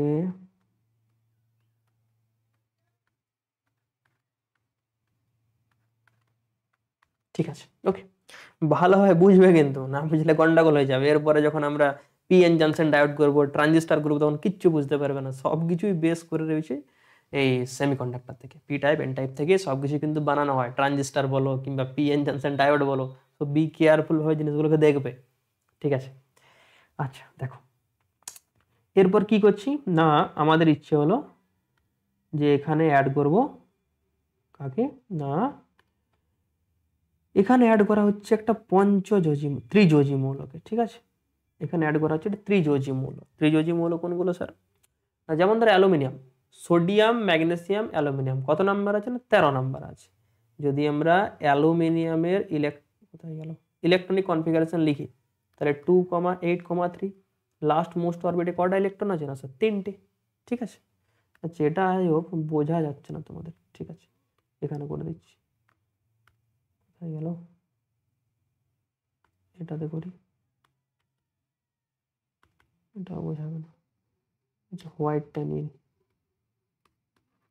ঠিক আছে, ওকে। ভালোভাবে বুঝবে কিন্তু, না বুঝলে গন্ডগোল হয়ে যাবে। এরপরে যখন আমরা পিএন জাংশন ডায়োড করবো, ট্রানজিস্টার করবো, তখন কিচ্ছু বুঝতে পারবে না। সব কিছুই বেস করে রয়েছে এই সেমিকন্ডাক্টর থেকে, পি টাইপ এন টাইপ থেকে সব কিছু কিন্তু বানানো হয়। ট্রানজিস্টার বলো কিংবা পিএন জাংশন ডায়োড বলো, তো বি কেয়ারফুল হয়ে জিনিসগুলোকে দেখবে। ঠিক আছে, আচ্ছা দেখো এরপর কি করছি না, আমাদের ইচ্ছে হলো যে এখানে অ্যাড করব কাকে না, এখানে অ্যাড করা হচ্ছে একটা ত্রিযোজী মৌলকে। ঠিক আছে, এখানে অ্যাড করা হচ্ছে একটা ত্রিযোজী মৌল। ত্রিযোজী মৌল কোনগুলো স্যার, যেমন ধর অ্যালুমিনিয়াম, সোডিয়াম, ম্যাগনেসিয়াম, অ্যালুমিনিয়াম কত নাম্বার আছে না 13 নাম্বার আছে। যদি আমরা অ্যালুমিনিয়ামের কোথায় গেল ইলেকট্রনিক কনফিগারেশন লিখি তাহলে 2,8,3, লাস্ট মোস্ট অরবিটে কটা ইলেকট্রন আছে না স্যার 3টে। ঠিক আছে, আচ্ছা এটা আই হোপ বোঝা যাচ্ছে না তোমাদের। ঠিক আছে, এখানে করে দিচ্ছি, কোথায় গেল, এটাতে করি, এটাও বোঝাবে না। আচ্ছা হোয়াইটটা নিয়ে,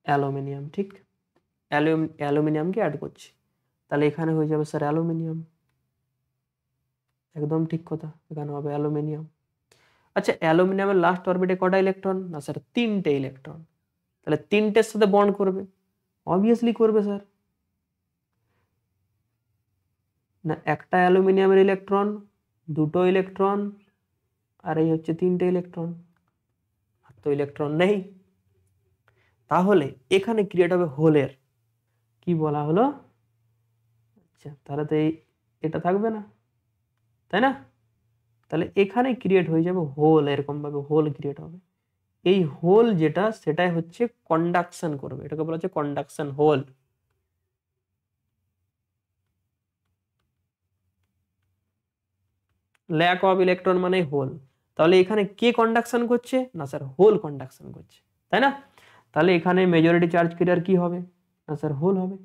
অ্যালুমিনিয়াম, ঠিক, অ্যালুমিনিয়ামকে অ্যাড করছি, তাহলে এখানে হয়ে যাবে স্যার অ্যালুমিনিয়াম। একদম ঠিক কথা, এখানে হবে অ্যালুমিনিয়াম। আচ্ছা অ্যালুমিনিয়ামের লাস্ট অরবিটে কটা ইলেকট্রন না স্যার 3টে ইলেকট্রন, তাহলে 3টের সাথে বন্ড করবে, অবভিয়াসলি করবে স্যার। না একটা অ্যালুমিনিয়ামের ইলেকট্রন, দুটো ইলেকট্রন, আর এই হচ্ছে তিনটে ইলেকট্রন, আর তো ইলেকট্রন নেই। তাহলে এখানে ক্রিয়েট হবে হোলের, কি বলা হলো? আচ্ছা, তাহলে তো এটা থাকবে না, তাই না? তাহলে এখানে ক্রিয়েট হয়ে যাবে হোল, এরকম ভাবে হোল ক্রিয়েট হবে। এই হোল যেটা, সেটাই হচ্ছে কন্ডাকশন করবে, এটাকে বলা হচ্ছে conduction hole. Lack of electron মানে হোল। তাহলে এখানে কে কন্ডাকশন করছে? না স্যার, হোল কন্ডাকশন করছে, তাই না? তাহলে এখানে মেজরিটি চার্জ ক্যারিয়ার কি হবে? না স্যার, হোল হবে।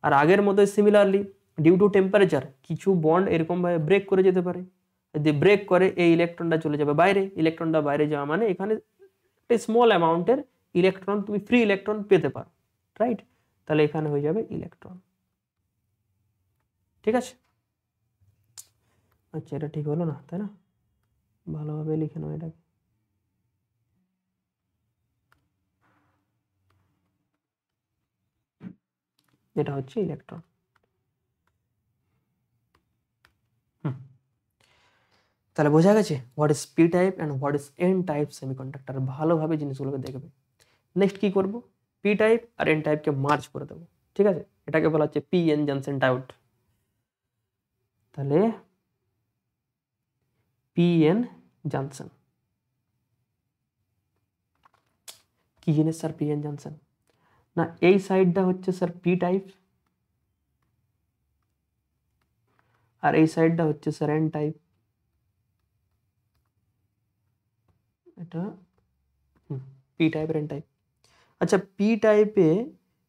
আর আগের মতো সিমিলারলি ডিউ টু টেম্পারেচার কিছু বন্ড এরকম ভাবে ব্রেক করে যেতে পারে। যদি ব্রেক করে এই ইলেকট্রনটা চলে যাবে বাইরে, ইলেকট্রনটা বাইরে যাওয়া মানে এখানে একটা স্মল অ্যামাউন্টের ইলেকট্রন, তুমি ফ্রি ইলেকট্রন পেতে পারো, রাইট? তাহলে এখানে হয়ে যাবে ইলেকট্রন। ঠিক আছে? আচ্ছা, এটা ঠিক হলো না, তাই না? ভালোভাবে লিখে নাও এটাকে। এটা হচ্ছে ইলেকট্রন। তাহলে বোঝা গেছে what is P type and what is an type semiconductor. ভালোভাবে জিনিসগুলোকে দেখবে। নেক্সট কি করব? পি টাইপ আর এন টাইপকে মার্জ করে দেবো, ঠিক আছে? এটাকে বলা হচ্ছে পি এন জনসন ডায়োড। তাহলে পি এন জনসন কি জিনিস স্যার পি এন জনসন? না, এই সাইডটা হচ্ছে স্যার পি টাইপ, আর এই সাইডটা হচ্ছে স্যার এন টাইপ। এটা পি টাইপ আর এন টাইপ। আচ্ছা, পি টাইপে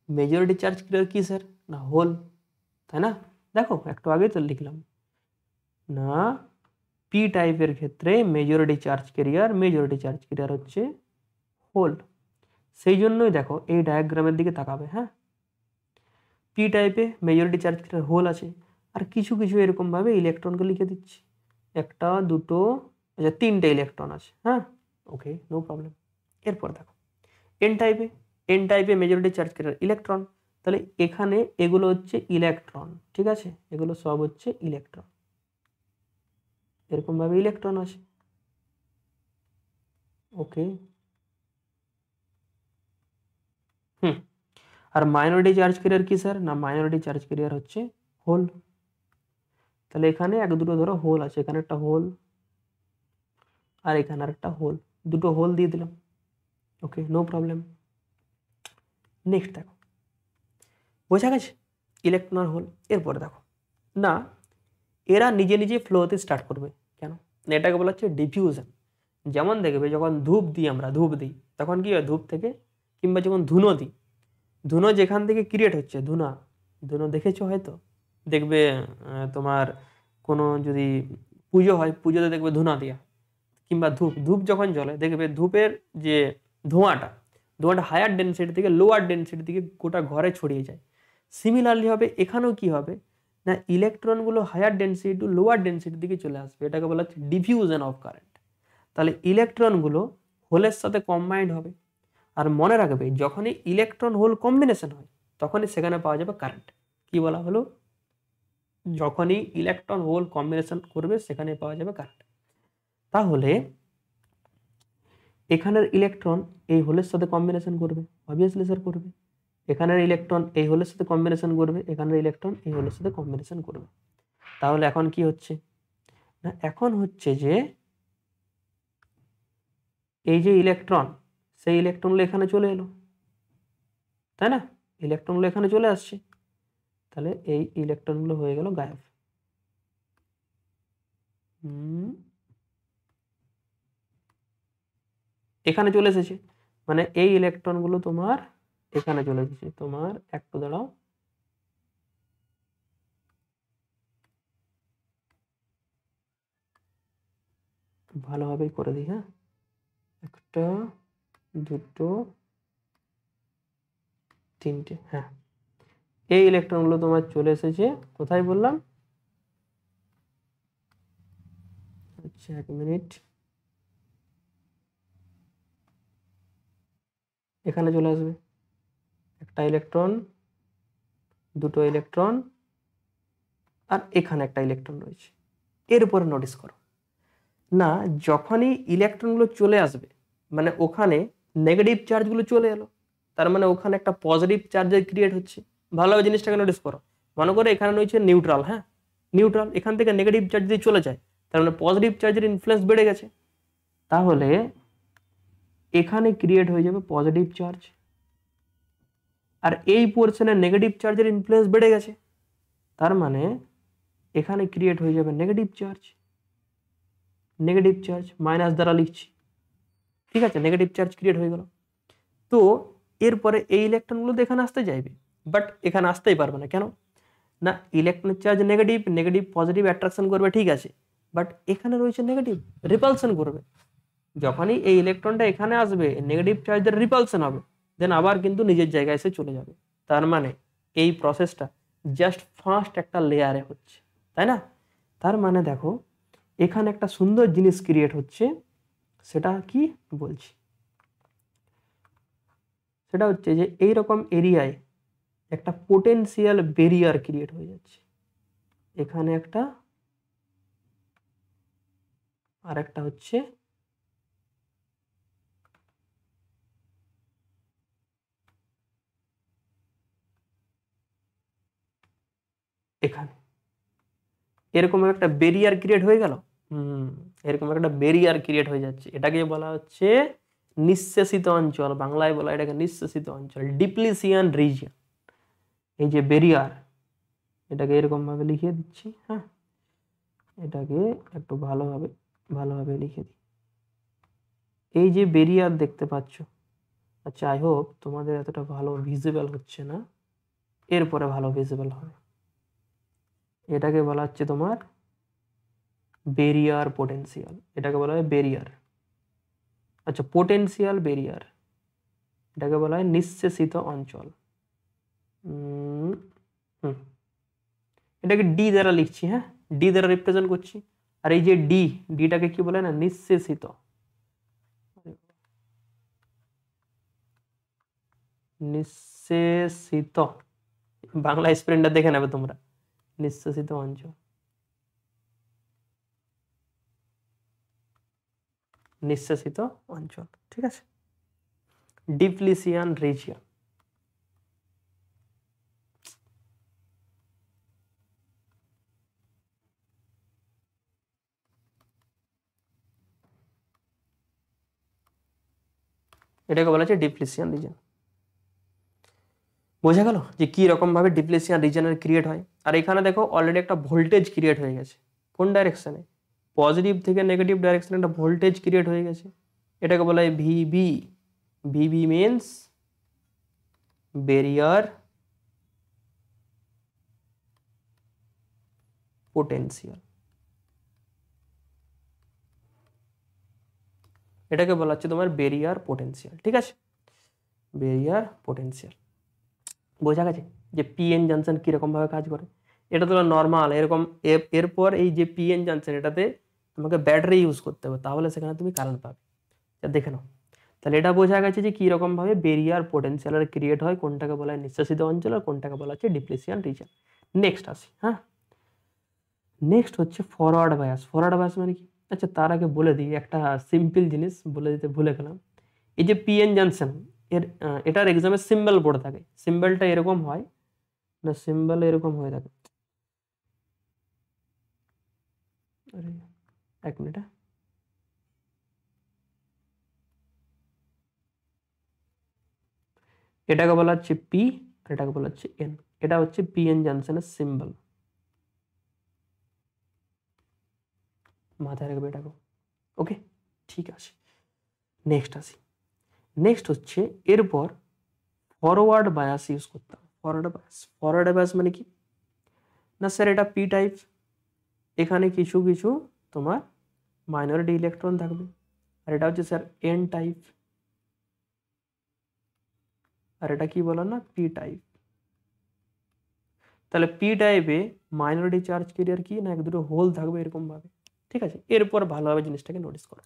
মেজরিটি চার্জ ক্যারিয়ার কি স্যার? না, হোল, তাই না? দেখো একটু আগে তো লিখলাম না, পি টাইপের ক্ষেত্রে মেজরিটি চার্জ ক্যারিয়ার হচ্ছে হোল। সেই জন্যই দেখো এই ডায়াগ্রামের দিকে তাকাবে, হ্যাঁ? পি টাইপে মেজরিটি চার্জ ক্যারিয়ার হোল আছে, আর কিছু কিছু এরকমভাবে ইলেকট্রনকে লিখে দিচ্ছি, একটা দুটো, আচ্ছা তিনটে ইলেকট্রন আছে, হ্যাঁ? ওকে, নো প্রবলেম। এরপর দেখো এন টাইপে মেজরিটি চার্জ ক্যারিয়ার ইলেকট্রন। তাহলে এখানে এগুলো হচ্ছে ইলেকট্রন, ঠিক আছে? এগুলো সব হচ্ছে ইলেকট্রন, এরকম ভাবে ইলেকট্রন আছে। ওকে, আর মাইনরিটি চার্জ ক্যারিয়ার কি স্যার? না, মাইনরিটি চার্জ ক্যারিয়ার হচ্ছে হোল। তাহলে এখানে এক দুটো ধরো হোল আছে, এখানে একটা হোল আর এখানে আর একটা হোল, দুটো হোল দিয়ে দিলাম। ওকে, নো প্রবলেম। নেক্সট দেখো, বোঝা গেছে ইলেকট্রন আর হোল। এরপর দেখো না, এরা নিজে নিজে ফ্লো হতে স্টার্ট করবে। কেন? এটাকে বলা হচ্ছে ডিফিউশন। যেমন দেখবে যখন ধূপ দিই, আমরা ধূপ দিই, তখন কি হয়? ধূপ থেকে, কিংবা যখন ধুনো দিই, ধুনো যেখান থেকে ক্রিয়েট হচ্ছে, ধুনো দেখেছো হয়তো, দেখবে তোমার কোনো যদি পুজো হয়, পুজোতে দেখবে ধুনা দেওয়া, কিংবা ধূপ ধূপ যখন জ্বলে দেখবে ধূপের যে ধোঁয়াটা ধোঁয়াটা হায়ার ডেন্সিটি থেকে লোয়ার ডেন্সিটি থেকে গোটা ঘরে ছড়িয়ে যায়। সিমিলারলি হবে এখানেও কি হবে? না, ইলেকট্রনগুলো হায়ার ডেন্সিটি টু লোয়ার ডেন্সিটির দিকে চলে আসবে, এটাকে বলা হচ্ছে ডিফিউশন অফ কারেন্ট। তাহলে ইলেকট্রনগুলো হোলের সাথে কম্বাইন্ড হবে। আর মনে রাখবে, যখনই ইলেকট্রন হোল কম্বিনেশন হয় তখনই সেখানে পাওয়া যাবে কারেন্ট। কি বলা হলো? যখনই ইলেকট্রন হোল কম্বিনেশন করবে সেখানে পাওয়া যাবে কারেন্ট। তাহলে এখানের ইলেকট্রন এই হোলের সাথে কম্বিনেশন করবে, অবভিয়াসলি স্যার করবে। এখানের ইলেকট্রন এই হোলের সাথে কম্বিনেশন করবে, এখানের ইলেকট্রন এই হোলের সাথে কম্বিনেশন করবে। তাহলে এখন কি হচ্ছে? না, এখন হচ্ছে যে এই যে ইলেকট্রন, সেই ইলেকট্রনগুলো এখানে চলে এলো, তাই না? ইলেকট্রনগুলো এখানে চলে আসছে, তাহলে এই ইলেকট্রনগুলো হয়ে গেল গায়েব। এখানে চলে এসেছে, মানে এই ইলেকট্রনগুলো তোমার এখানে চলে এসেছে। তোমার একটু দাঁড়াও, ভালোভাবেই করে দিই, হ্যাঁ? একটা দুটো তিনটে, হ্যাঁ। এই ইলেকট্রনগুলো তোমার চলে এসেছে কোথায় বললাম? আচ্ছা, এক মিনিট, এখানে চলে আসবে। একটা ইলেকট্রন, দুটো ইলেকট্রন, আর এখানে একটা ইলেকট্রন রয়েছে। এর উপরে নোটিস করো না, যখনই ইলেকট্রনগুলো চলে আসবে মানে ওখানে নেগেটিভ চার্জগুলো চলে এলো, তার মানে ওখানে একটা পজিটিভ চার্জের ক্রিয়েট হচ্ছে। ভালোভাবে জিনিসটাকে নোটিস করো। মনে করো এখানে রয়েছে নিউট্রাল, হ্যাঁ নিউট্রাল, এখান থেকে নেগেটিভ চার্জ দিয়ে চলে যায়, তার মানে পজিটিভ চার্জের ইনফ্লুয়েন্স বেড়ে গেছে। তাহলে এখানে ক্রিয়েট হয়ে যাবে পজিটিভ চার্জ, আর এই পোর্শনে নেগেটিভ চার্জের ইনফ্লুয়েন্স বেড়ে গেছে, তার মানে এখানে ক্রিয়েট হয়ে যাবে negative charge. Negative charge minus দ্বারা লিখছি, ঠিক আছে, নেগেটিভ চার্জ ক্রিয়েট হয়ে গেল। তো এরপরে এই ইলেকট্রনগুলো তো এখানে আসতে চাইবে, বাট এখানে আসতেই পারবে না। কেন না, ইলেকট্রনের charge negative, negative positive attraction করবে, ঠিক আছে, বাট এখানে রয়েছে নেগেটিভ, রিপালশন করবে। যখনই এই ইলেকট্রনটা এখানে আসবে নেগেটিভ চার্জের রিপালশন হবে, দেন আবার কিন্তু নিজের জায়গায় এসে চলে যাবে। তার মানে এই প্রসেসটা জাস্ট ফার্স্ট একটা লেয়ারে হচ্ছে, তাই না? তার মানে দেখো এখানে একটা সুন্দর জিনিস ক্রিয়েট হচ্ছে, সেটা কি বলছি, সেটা হচ্ছে যে এইরকম এরিয়ায় একটা পোটেনশিয়াল ব্যারিয়ার ক্রিয়েট হয়ে যাচ্ছে। এখানে একটা, আর একটা হচ্ছে এখানে, এরকম একটা ব্যারিয়ার ক্রিয়েট হয়ে গেল। এরকম একটা ব্যারিয়ার ক্রিয়েট হয়ে যাচ্ছে, এটাকে বলা হচ্ছে নিঃশেষিত অঞ্চল, বাংলায় বলা এটাকে নিঃশেষিত অঞ্চল, ডিপ্লিশিয়ান রিজিয়ন। এই যে ব্যারিয়ার, এটাকে এরকম ভাবে লিখে দিচ্ছি, হ্যাঁ এটাকে একটু ভালোভাবে লিখে দিই। এই যে ব্যারিয়ার দেখতে পাচ্ছ, আচ্ছা আই হোপ তোমাদের এতটা ভালো ভিজিবল হচ্ছে না, এরপরে ভালো ভিজিবল হবে। এটাকে বলা হচ্ছে তোমার ব্যারিয়ার পোটেনশিয়াল, এটাকে বলা হয় ব্যারিয়ার। আচ্ছা পোটেনশিয়াল ব্যারিয়ার, এটাকে বলা হয় নিঃশেষিত অঞ্চল। এটাকে ডি দ্বারা লিখছি, হ্যাঁ ডি দ্বারা রিপ্রেজেন্ট করছি। আর এই যে ডিটাকে কি বলে না, নিঃশেষিত, নিঃশেষিত, বাংলা স্পেলিংটা দেখে নেবে তোমরা, নিঃশেষিত অঞ্চল, নিঃশেষিত অঞ্চল, ঠিক আছে, ডিপ্লিশিয়ান রিজিয়ন। এটাকে বলা হচ্ছে ডিপ্লিশিয়ান রিজিয়ন। বোঝা গেল যে কি রকম ভাবে ডিপ্লিশিয়ান রিজিয়নের ক্রিয়েট হয়। আর এখানে দেখো অলরেডি একটা ভোল্টেজ ক্রিয়েট হয়ে গেছে, কোন ডাইরেকশনে, পজিটিভ থেকে নেগেটিভ ডাইরেকশনে একটা ভোল্টেজ ক্রিয়েট হয়ে গেছে, এটাকে বলা হয় VB. VB means barrier potential, এটাকে বলা হচ্ছে তোমার ব্যারিয়ার পোটেনশিয়াল, ঠিক আছে, ব্যারিয়ার পোটেনশিয়াল। বোঝা গেছে যে পিএন জাংশন কিরকম ভাবে কাজ করে। এটা তো নর্মাল এরকম, এরপর এই যে পিএন জাংশন এটাতে তোমাকে ব্যাটারি ইউজ করতে হবে, তাহলে সেখানে তুমি কারেন্ট পাবে। দেখে নাও, তাহলে এটা বোঝা গেছে যে কিরকম ভাবে ব্যারিয়ার পোটেনশিয়াল ক্রিয়েট হয়, কোনটাকে বলা হয় নিঃশেষিত অঞ্চল আর কোনটাকে বলা হচ্ছে ডিপ্লিশিয়ান রিজিয়ন। নেক্সট আসি, হ্যাঁ নেক্সট হচ্ছে ফরওয়ার্ড বায়াস। ফরওয়ার্ড বায়াস মানে কি? আচ্ছা তার আগে বলে দিই একটা সিম্পল জিনিস বলে দিতে ভুলে গেলাম। এই যে পিএন জাংশন এর এটার এক্সামে সিম্বল পড়ে থাকে, সিম্বলটা এরকম হয় না, সিম্বল এরকম হয়ে থাকে, আরে এক মিনিট, এটাকে বলা হচ্ছে পি আর এটাকে বলা হচ্ছে এন। এটা হচ্ছে পিএন জাংশনের সিম্বল, মাথায় রাখবে এটাকে, ওকে ঠিক আছে। নেক্সট আসি, নেক্সট হচ্ছে এরপর ফরওয়ার্ড বায়াস ইউজ করতাম। ফরওয়ার্ড বায়াস মানে কি না স্যার, এটা পি টাইপ, এখানে কিছু কিছু তোমার মাইনরিটি ইলেকট্রন থাকবে, আর এটা হচ্ছে স্যার এন টাইপ, আর এটা কি বলো না পি টাইপ। তাহলে পি টাইপে মাইনরিটি চার্জ ক্যারিয়ার কি না এক দুটো হোল থাকবে এরকম ভাবে, ঠিক আছে। এরপর ভালোভাবে জিনিসটাকে নোটিস করো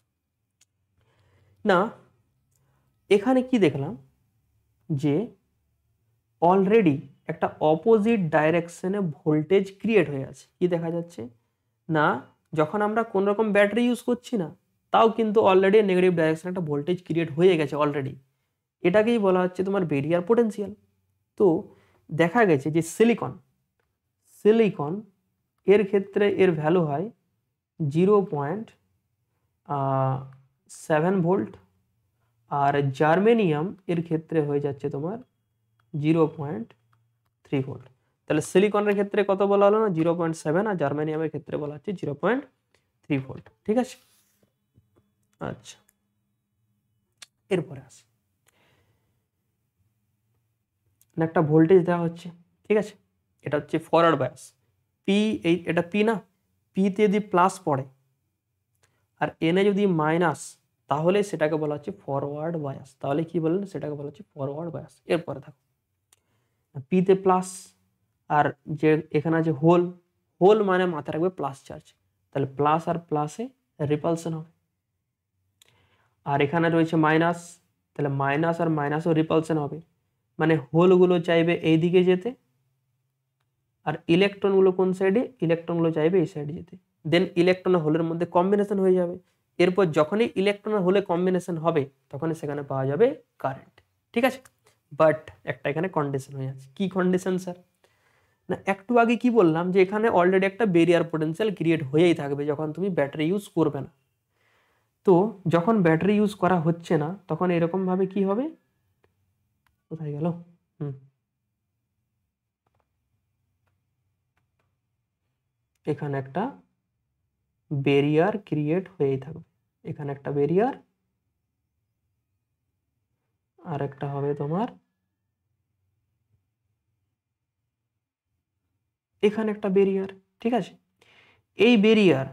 না, এখানে কি দেখলাম যে অলরেডি একটা অপোজিট ডাইরেকশনে ভোল্টেজ ক্রিয়েট হয়ে আছে। কি দেখা যাচ্ছে না, যখন আমরা কোন রকম ব্যাটারি ইউজ করছি না, তাও কিন্তু অলরেডি নেগেটিভ ডাইরেকশনে একটা ভোল্টেজ ক্রিয়েট হয়ে গেছে অলরেডি। এটাকেই বলা হচ্ছে তোমার বেরিয়ার পোটেনশিয়াল। তো দেখা গেছে যে সিলিকন এর ক্ষেত্রে এর ভ্যালু হয় 0.7 ভোল্ট, আর জার্মেনিয়াম এর ক্ষেত্রে হয়ে যাচ্ছে তোমার 0.3 ভোল্ট। তাহলে সিলিকনের ক্ষেত্রে কত বলা হলো না, 0.7, আর জার্মেনিয়ামের ক্ষেত্রে বলা হচ্ছে 0.3 ভোল্ট। ঠিক আছে, আচ্ছা এরপরে আসি, একটা ভোল্টেজ দেওয়া হচ্ছে। ঠিক আছে, এটা হচ্ছে ফরওয়ার্ড বায়াস পি, এটা পি না, পিতে যদি প্লাস পড়ে আর এনে যদি মাইনাস, তাহলে সেটাকে বলা হচ্ছে ফরওয়ার্ড বায়াস। তাহলে কি বললেন, সেটাকে বলা হচ্ছে ফরওয়ার্ড বায়াস। এরপরে থাকো, পিতে প্লাস, আর যে এখানে আছে হোল মানে মাথায় রাখবে প্লাস চার্জ, তাহলে প্লাস আর প্লাসে রিপালশন হবে। আর এখানে রয়েছে মাইনাস, তাহলে মাইনাস আর মাইনাসও রিপালশন হবে, মানে হোলগুলো চাইবে এই দিকে যেতে, আর ইলেকট্রনগুলো কোন সাইডে, ইলেকট্রনগুলো চাইবে এই সাইডে যেতে। দেন ইলেকট্রন হোলের মধ্যে কম্বিনেশন হয়ে যাবে। এরপর যখনই ইলেকট্রন হোলে কম্বিনেশন হবে, তখনই সেখানে পাওয়া যাবে কারেন্ট। ঠিক আছে, বাট একটা এখানে কন্ডিশন হয়ে আছে। কি কন্ডিশন স্যার না, একটু আগে কি বললাম যে এখানে অলরেডি একটা বেরিয়ার পোটেনশিয়াল ক্রিয়েট হয়েই থাকবে যখন তুমি ব্যাটারি ইউজ করবে না। তো যখন ব্যাটারি ইউজ করা হচ্ছে না, তখন এরকম ভাবে কি হবে, কোথায় গেল, এখানে একটা বেরিয়ার ক্রিয়েট হয়েই থাকবে। এখানে একটা বেরিয়ার, আর একটা হবে তোমার এখানে একটা বেরিয়ার। ঠিক আছে, এই বেরিয়ার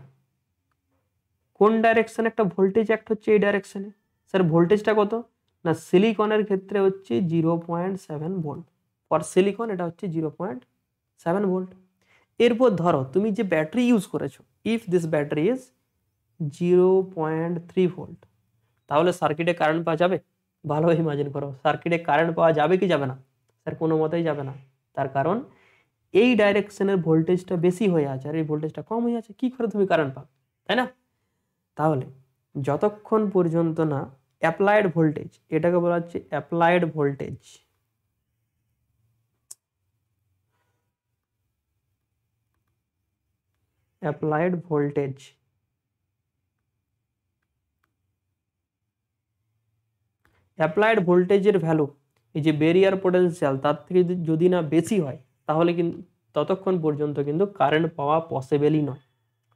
কোন ডাইরেকশনে, একটা ভোল্টেজ অ্যাক্ট হচ্ছে এই ডাইরেকশনে। স্যার ভোল্টেজটা কত না, সিলিকনের ক্ষেত্রে হচ্ছে 0.7 ভোল্ট। ফর সিলিকন এটা হচ্ছে 0.7 ভোল্ট। এরপর ধরো তুমি যে ব্যাটারি ইউজ করেছো, if this battery is 0.3 volt, তাহলে সার্কিটে কারেন্ট পাওয়া যাবে? ভালো ইমাজিন করো, সার্কিটে কারেন্ট পাওয়া যাবে কি যাবে না? স্যার কোনো মতেই যাবে না। তার কারণ এই ডাইরেকশনের ভোল্টেজটা বেশি হয়ে আছে আর এই ভোল্টেজটা কম হয়ে আছে, কি করে তুমি কারেন্ট পাবে, তাই না? তাহলে যতক্ষণ পর্যন্ত না অ্যাপ্লাইড ভোল্টেজ, এটাকে বলা হচ্ছে applied voltage, applied voltage applied ভোল্টেজের ভ্যালু, এই যে বেরিয়ার পোটেনশিয়াল তার থেকে যদি না বেশি হয়, তাহলে কিন্তু ততক্ষণ পর্যন্ত কিন্তু কারেন্ট পাওয়া পসিবলই নয়।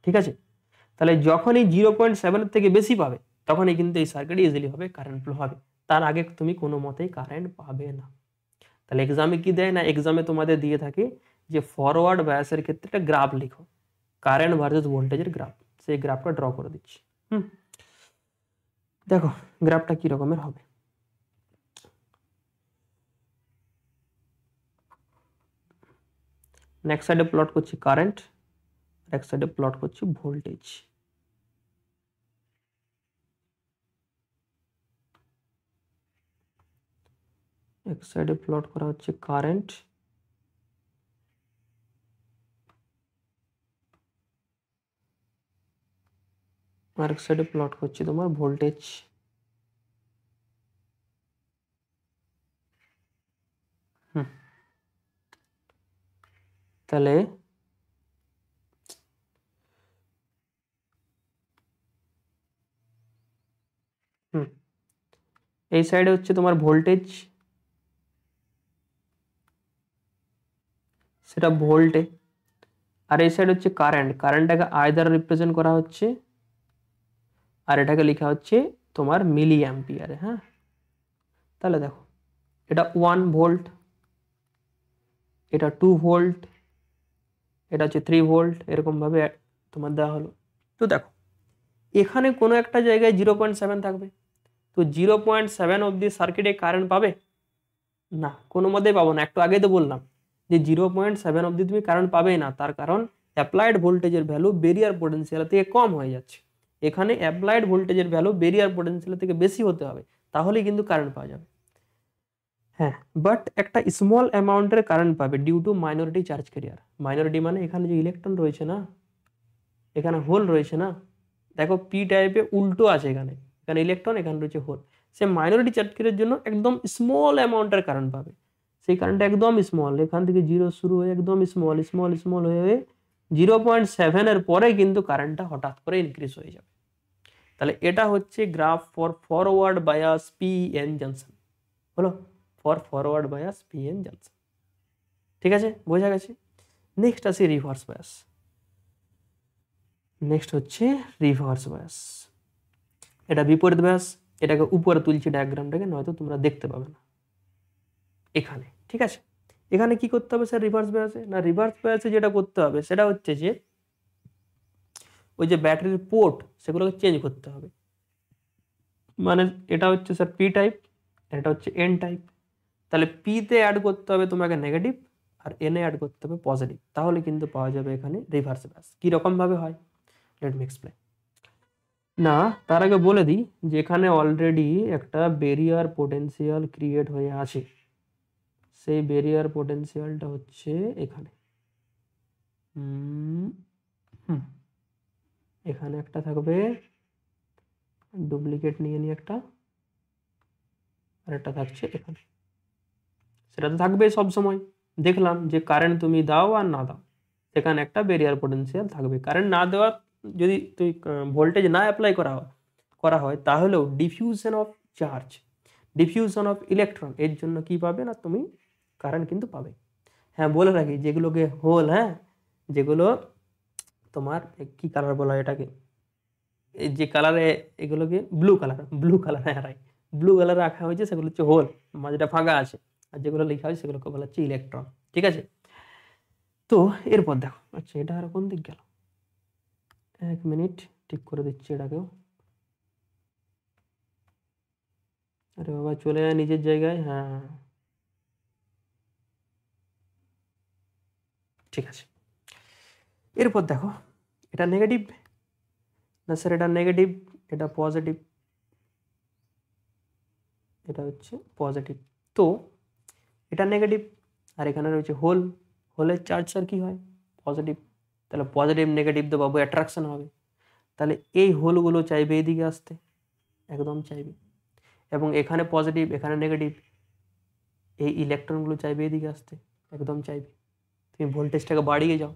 ঠিক আছে, তাহলে যখনই 0.7 থেকে বেশি পাবে, তখনই কিন্তু এই সার্কিট ইজিলি হবে কারেন্ট ফ্লো হবে। তার আগে তুমি কোনো মতেই কারেন্ট পাবে না। তাহলে এক্সামে কি দেয় না, এক্সামে তোমাদের দিয়ে থাকে যে ফরওয়ার্ড বায়াসের ক্ষেত্রে একটা গ্রাফ লিখো, কারেন্ট ভার্সেস ভোল্টেজের গ্রাফ, সেই গ্রাফটা ড্র করে দিচ্ছি। দেখো গ্রাফটা কি রকমের হবে। নেক্সট সাইডে প্লট করছি কারেন্ট, এক সাইডে প্লট করছি ভোল্টেজ। এক সাইডে প্লট করা হচ্ছে কারেন্ট, আর এক সাইডে প্লট করছি তোমার ভোল্টেজ। তাহলে এই সাইডে হচ্ছে তোমার ভোল্টেজ, সেটা ভোল্টে, আর এই সাইড হচ্ছে কারেন্ট, কারেন্টটাকে আই দ্বারা রিপ্রেজেন্ট করা হচ্ছে, আর এটাকে লেখা হচ্ছে তোমার মিলি অ্যাম্পিয়ারে। হ্যাঁ, তাহলে দেখো এটা 1 ভোল্ট, এটা 2 ভোল্ট, এটা হচ্ছে 3 ভোল্ট, এরকম ভাবে তোমার দেওয়া হলো। তো দেখো এখানে কোনো একটা জায়গায় 0.7 থাকবে, তো 0.7 অব্দি সার্কিটে কারেন্ট পাবে না, কোনো মতেই পাবো না। একটু আগে তো বললাম যে 0.7 অব্দি তুমি কারেন্ট পাবেই না, তার কারণ অ্যাপ্লাইড ভোল্টেজের ভ্যালু বেরিয়ার পোটেনশিয়াল থেকে কম হয়ে যাচ্ছে। এখানে অ্যাপ্লাইড ভোল্টেজের ভ্যালু বেরিয়ার পোটেনশিয়াল থেকে বেশি হতে হবে, তাহলেই কিন্তু কারেন্ট পাওয়া যাবে। হ্যাঁ, বাট একটা স্মল অ্যামাউন্টের কারেন্ট পাবে due to minority charge carrier. Minority মানে এখানে যে ইলেকট্রন রয়েছে না, এখানে হোল রয়েছে না, দেখো পি টাইপে উল্টো আছে, এখানে এখানে ইলেকট্রন, এখানে রয়েছে হোল। সে মাইনরিটি চার্জ ক্যারিয়ার জন্য একদম স্মল অ্যামাউন্টের কারেন্ট পাবে। সেই কারেন্টটা একদম স্মল, এখান থেকে জিরো শুরু হয়ে একদম স্মল স্মল স্মল হয়ে 0.7 পরে কিন্তু কারেন্টটা হঠাৎ করে ইনক্রিজ হয়ে যাবে। তাহলে এটা হচ্ছে graph for forward bias P N junction. বলো, for forward bias P N junction. ঠিক আছে, বোঝা গেছে। নেক্সট আসি রিভার্স বায়াস। নেক্সট হচ্ছে রিভার্স বায়াস। এটা বিপরীত বায়াস। এটাকে উপরে তুলছি ডায়াগ্রামটাকে, নয়তো তোমরা দেখতে পাবে না এখানে। ঠিক আছে, এখানে কি করতে হবে স্যার রিভার্স বায়াসে? না, রিভার্স বায়াসে যেটা করতে হবে সেটা হচ্ছে যে ওই যে ব্যাটারির পোর্ট সেগুলোকে চেঞ্জ করতে হবে। মানে এটা হচ্ছে স্যার পি টাইপ, এটা হচ্ছে এন টাইপ। তাহলে পিতে অ্যাড করতে হবে তোমাকে নেগেটিভ, আর এনে অ্যাড করতে হবে পজিটিভ, তাহলে কিন্তু পাওয়া যাবে এখানে রিভার্স বায়াস। কীরকম ভাবে হয়, লেট মি এক্সপ্লেন। না, তার আগে বলে দিই যে এখানে অলরেডি একটা বেরিয়ার পোটেনশিয়াল ক্রিয়েট হয়ে আছে। সেই বেরিয়ার পোটেনশিয়ালটা হচ্ছে এখানে, এখানে একটা থাকবে, ডুপ্লিকেট নিয়ে নিই একটা, আর একটা থাকছে এখানে। সেটা তো থাকবে সব সময়। দেখলাম যে কারেন্ট তুমি দাও আর না দাও, সেখানে একটা বেরিয়ার পোটেনশিয়াল থাকবে। কারেন্ট না দেওয়া, যদি তুই ভোল্টেজ না অ্যাপ্লাই করা হয় তাহলেও diffusion of charge, diffusion of electron, এর জন্য কি পাবে না তুমি কারেন্ট কিন্তু পাবে। হ্যাঁ, বলে রাখি যেগুলোকে হোল, হ্যাঁ যেগুলো তোমার কি কালার বলা হয় এটাকে, এই যে কালারে এগুলোকে ব্লু কালার, ব্লু কালার, হ্যাঁ রাইট, ব্লু কালার রাখা হয়েছে, সেগুলো হচ্ছে হোল, মাঝেটা ফাঁকা আছে। আর যেগুলো লেখা হয় সেগুলোকে বলা হচ্ছে ইলেকট্রন। ঠিক আছে, তো এরপর দেখো, আচ্ছা এটা আর কোন দিক গেল, এক মিনিট ঠিক করে দিচ্ছি এটাকেও। আরে বাবা, চলে যায় নিজের জায়গায়। হ্যাঁ, ঠিক আছে। এরপর দেখো, এটা নেগেটিভ না স্যার, এটা নেগেটিভ, এটা পজিটিভ, এটা হচ্ছে পজিটিভ। তো এটা নেগেটিভ, আর এখানে রয়েছে হোল, হোলের চার্জ স্যার কী হয়, পজিটিভ। তাহলে পজিটিভ নেগেটিভ তো বাবু অ্যাট্রাকশন হবে। তাহলে এই হোলগুলো চাইবে এইদিকে আসতে, একদম চাইবে। এবং এখানে পজিটিভ, এখানে নেগেটিভ, এই ইলেকট্রনগুলো চাইবে এইদিকে আসতে, একদম চাইবে। তুমি ভোল্টেজটাকে বাড়িয়ে যাও,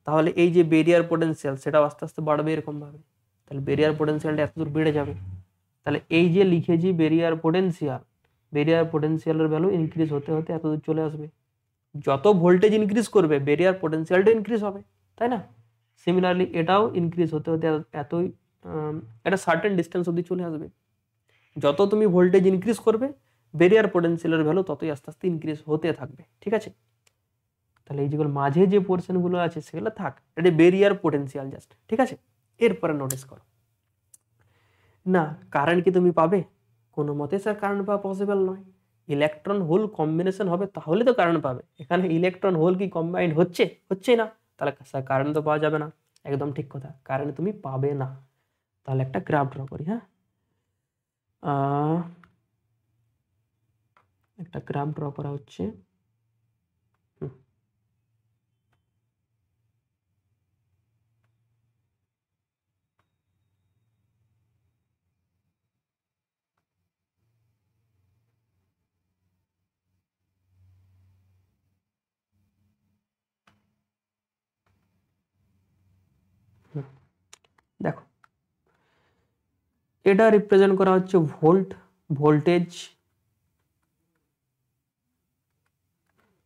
তাহলে এই যে বেরিয়ার পোটেনশিয়াল সেটাও আস্তে আস্তে বাড়বে এরকমভাবে। তাহলে বেরিয়ার পোটেনশিয়ালটা এত দূর বেড়ে যাবে। তাহলে এই যে লিখেছি বেরিয়ার পোটেনশিয়াল, বেরিয়ার পোটেনশিয়ালের ভ্যালু ইনক্রিজ হতে হতে এত দূর চলে আসবে। যত ভোল্টেজ ইনক্রিজ করবে বেরিয়ার পোটেনশিয়ালটা ইনক্রিজ হবে, তাই না? সিমিলারলি এটাও ইনক্রিজ হতে হতে এতই একটা সার্টেন ডিস্টেন্স অবধি চলে আসবে। যত তুমি ভোল্টেজ ইনক্রিজ করবে বেরিয়ার পোটেনশিয়ালের ভ্যালু ততই আস্তে আস্তে ইনক্রিজ হতে থাকবে। ঠিক আছে, তাহলে এই যেগুলো মাঝে যে পোর্শনগুলো আছে সেগুলো থাক, এটা বেরিয়ার পোটেনশিয়াল জাস্ট। ঠিক আছে, এরপরে নোটিস করো, না কারেন্ট কি তুমি পাবে? কোনো মতে স্যার কারেন্ট পাওয়া পসিবল নয়। ইলেকট্রন হোল কম্বিনেশন হবে তাহলে তো কারেন্ট পাবে। এখানে ইলেকট্রন হোল কি কম্বাইন্ড হচ্ছে না, তাহলে স্যার কারেন্ট তো পাওয়া যাবে না। একদম ঠিক কথা, কারেন্ট তুমি পাবে না। তাহলে একটা গ্রাফ ড্র করি। হ্যাঁ, একটা গ্রাফ ড্র করা হচ্ছে। দেখো, এটা রিপ্রেজেন্ট করা হচ্ছে ভোল্টেজ,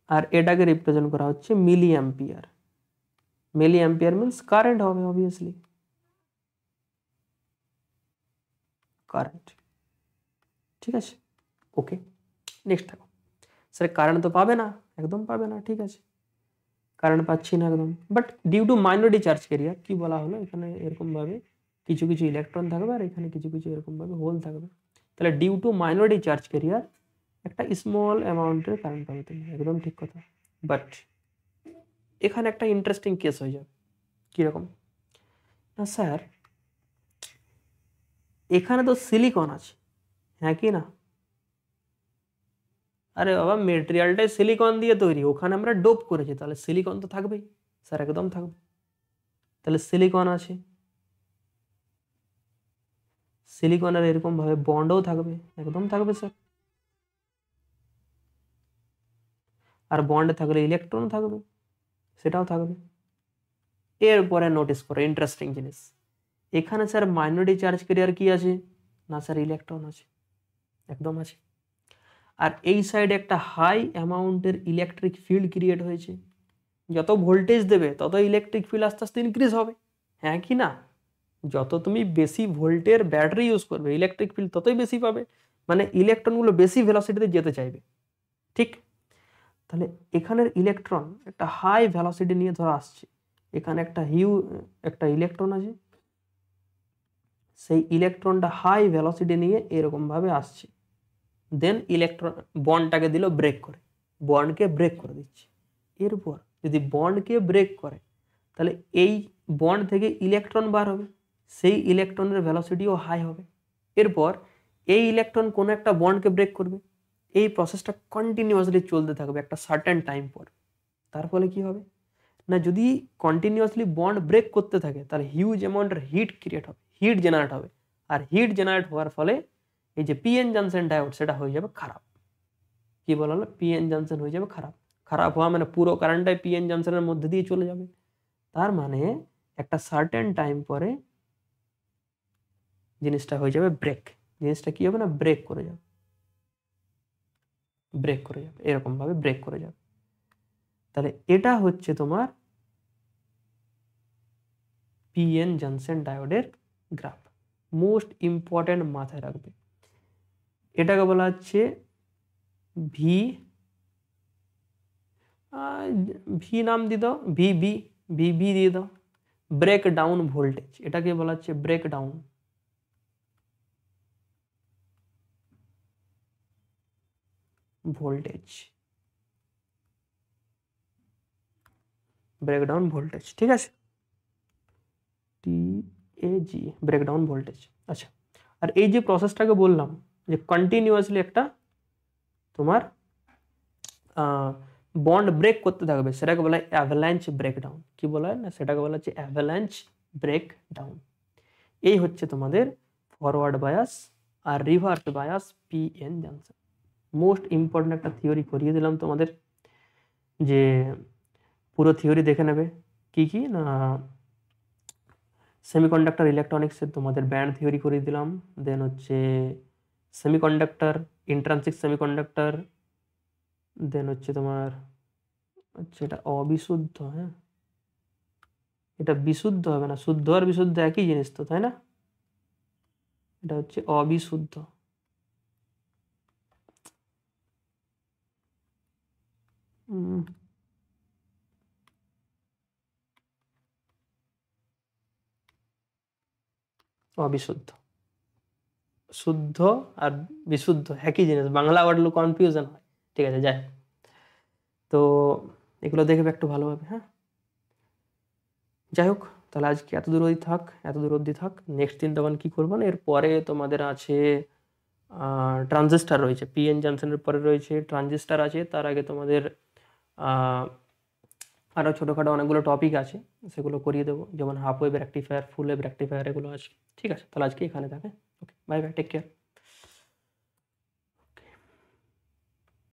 আর এটাকে রিপ্রেজেন্ট করা হচ্ছে milliampere. Milliampere means current হবে অবভিয়াসলি, কারেন্ট। ঠিক আছে, ওকে। নেক্সট দেখো, স্যার কারেন্ট তো পাবে না, একদম পাবে না। ঠিক আছে, কারেন্ট পাচ্ছি না একদম, but due to minority charge carrier কি বলা হলো, এখানে এরকমভাবে কিছু কিছু ইলেকট্রন থাকবে আর এখানে কিছু কিছু এরকমভাবে হোল থাকবে। তাহলে due to minority charge carrier একটা স্মল অ্যামাউন্টের কারেন্ট পাবে তুমি, একদম ঠিক কথা। বাট এখানে একটা ইন্টারেস্টিং কেস হয়ে যাবে। কীরকম? না স্যার, এখানে তো সিলিকন আছে, হ্যাঁ কি না? আরে বাবা মেটেরিয়ালটাই সিলিকন দিয়ে তৈরি, ওখানে আমরা ডোপ করেছি, তাহলে সিলিকন তো থাকবেই স্যার, একদম থাকবে। তাহলে সিলিকন আছে, সিলিকনের এরকম ভাবে বন্ডও থাকবে, একদম থাকবে স্যার। আর বন্ড থাকলে ইলেকট্রন থাকবে, সেটাও থাকবে। এরপরে নোটিস করো ইন্টারেস্টিং জিনিস, এখানে স্যার মাইনরিটি চার্জ ক্যারিয়ার কি আছে না স্যার, ইলেকট্রন আছে, একদম আছে। আর এই সাইডে একটা হাই অ্যামাউন্টের ইলেকট্রিক ফিল্ড ক্রিয়েট হয়েছে, যত ভোল্টেজ দেবে তত ইলেকট্রিক ফিল্ড আস্তে আস্তে ইনক্রিজ হবে, হ্যাঁ কি না? যত তুমি বেশি ভোল্টের ব্যাটারি ইউজ করবে ইলেকট্রিক ফিল্ড ততই বেশি পাবে, মানে ইলেকট্রনগুলো বেশি ভেলোসিটিতে যেতে চাইবে, ঠিক? তাহলে এখানের ইলেকট্রন একটা হাই ভেলোসিটি নিয়ে ধরা আসছে, এখানে একটা ইলেকট্রন আছে, সেই ইলেকট্রনটা হাই ভেলোসিটি নিয়ে এরকম ভাবে আসছে, দেন ইলেকট্রন বন্ডটাকে দিল ব্রেক করে, বন্ডকে ব্রেক করে দিচ্ছে। এরপর যদি বন্ডকে ব্রেক করে তাহলে এই বন্ড থেকে ইলেকট্রন বার হবে, সেই ইলেকট্রনের ভেলোসিটিও হাই হবে। এরপর এই ইলেকট্রন কোনো একটা বন্ডকে ব্রেক করবে, এই প্রসেসটা কন্টিনিউয়াসলি চলতে থাকবে একটা সার্টেন টাইম পর। তার ফলে কি হবে না, যদি কন্টিনিউয়াসলি বন্ড ব্রেক করতে থাকে তাহলে হিউজ অ্যামাউন্টের হিট ক্রিয়েট হবে, হিট জেনারেট হবে, আর হিট জেনারেট হওয়ার ফলে এই যে পিএন জংশন ডায়োড সেটা হয়ে যাবে খারাপ। কি বলা হলো? পিএন জংশন হয়ে যাবে খারাপ। খারাপ হওয়া মানে পুরো কারেন্টটাই পিএন জংশনের মধ্যে দিয়ে চলে যাবে। তার মানে একটা সার্টেন টাইম পরে জিনিসটা হয়ে যাবে ব্রেক, জিনিসটা কি হবে না, ব্রেক করে যাবে, ব্রেক করে যাবে, এরকম ভাবে ব্রেক করে যাবে। তাহলে এটা হচ্ছে তোমার পিএন জংশন ডায়োডের গ্রাফ, মোস্ট ইম্পর্টেন্ট মাথায় রাখবে। এটাকে বলা হচ্ছে ভি, ভি নাম দিয়ে দাও, ভিবি, ভিবি দিয়ে দাও, ব্রেক ডাউন ভোল্টেজ, এটাকে বলা হচ্ছে breakdown voltage, breakdown voltage, ঠিক আছে, টিএজি, ব্রেকডাউন ভোল্টেজ। আচ্ছা, আর এই যে প্রসেসটাকে বললাম যে কন্টিনিউয়াসলি একটা তোমার বন্ড ব্রেক করতে থাকবে, সেটাকে বলা হয় অ্যাভালাঞ্চ ব্রেকডাউন। কি বলা হয় না, সেটাকে বলা হচ্ছে অ্যাভালাঞ্চ ব্রেকডাউন। এই হচ্ছে তোমাদের ফরওয়ার্ড বায়াস আর reverse bias PN junction. Most important একটা থিওরি করিয়ে দিলাম তোমাদের, যে পুরো থিওরি দেখে নেবে। কি কি না, সেমিকন্ডাক্টর ইলেকট্রনিক্সের তোমাদের ব্যান্ড থিওরি করে দিলাম, দেন হচ্ছে সেমিকন্ডাক্টর, ইন্ট্রান্সিক সেমিকন্ডাক্টর, দেন হচ্ছে তোমার হচ্ছে এটা অবিশুদ্ধ, হ্যাঁ এটা বিশুদ্ধ হবে না, শুদ্ধ আর বিশুদ্ধ একই জিনিস তো, তাই না? এটা হচ্ছে অবিশুদ্ধ, অবিশুদ্ধ, শুদ্ধ আর বিশুদ্ধ একই জিনিস, বাংলা ওয়ার্ডগুলো কনফিউশন হয়, ঠিক আছে যাই। তো এগুলো দেখবে একটু ভালোভাবে, হ্যাঁ যাই হোক, তাহলে আজকে এত দূর অবধি থাক, এত দূর অবধি থাক। নেক্সট দিন তখন কি করবো না, এরপরে তোমাদের আছে ট্রানজিস্টার রয়েছে, পিএন জংশনের পরে রয়েছে ট্রানজিস্টার আছে, তার আগে তোমাদের আরও ছোটোখাটো অনেকগুলো টপিক আছে, সেগুলো করিয়ে দেবো, যেমন হাফ ওয়েভ রেকটিফায়ার, ফুল ওয়েভ রেকটিফায়ার, এগুলো আছে। ঠিক আছে, তাহলে আজকে এখানে থাকে। ওকে, বাই বাই, টেক কেয়ার।